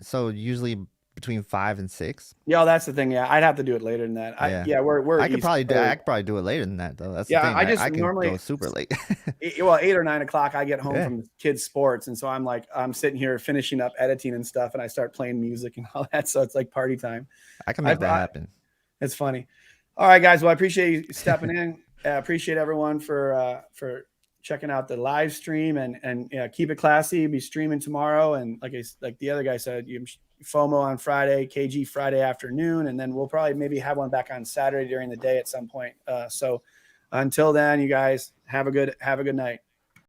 So usually between 5 and 6. Yeah, that's the thing. Yeah, I'd have to do it later than that. I could probably do it later than that though. That's the thing. I can normally go super late. 8 or 9 o'clock. I get home from kids' sports, and so I'm sitting here finishing up editing and stuff, and I start playing music and all that. So it's like party time. I can make that happen. It's funny. All right, guys. Well, I appreciate you stepping in. I appreciate everyone for checking out the live stream and keep it classy. Be streaming tomorrow, and like the other guy said, FOMO on Friday, KG Friday afternoon, and then we'll probably maybe have one back on Saturday during the day at some point. So until then, you guys have a good night.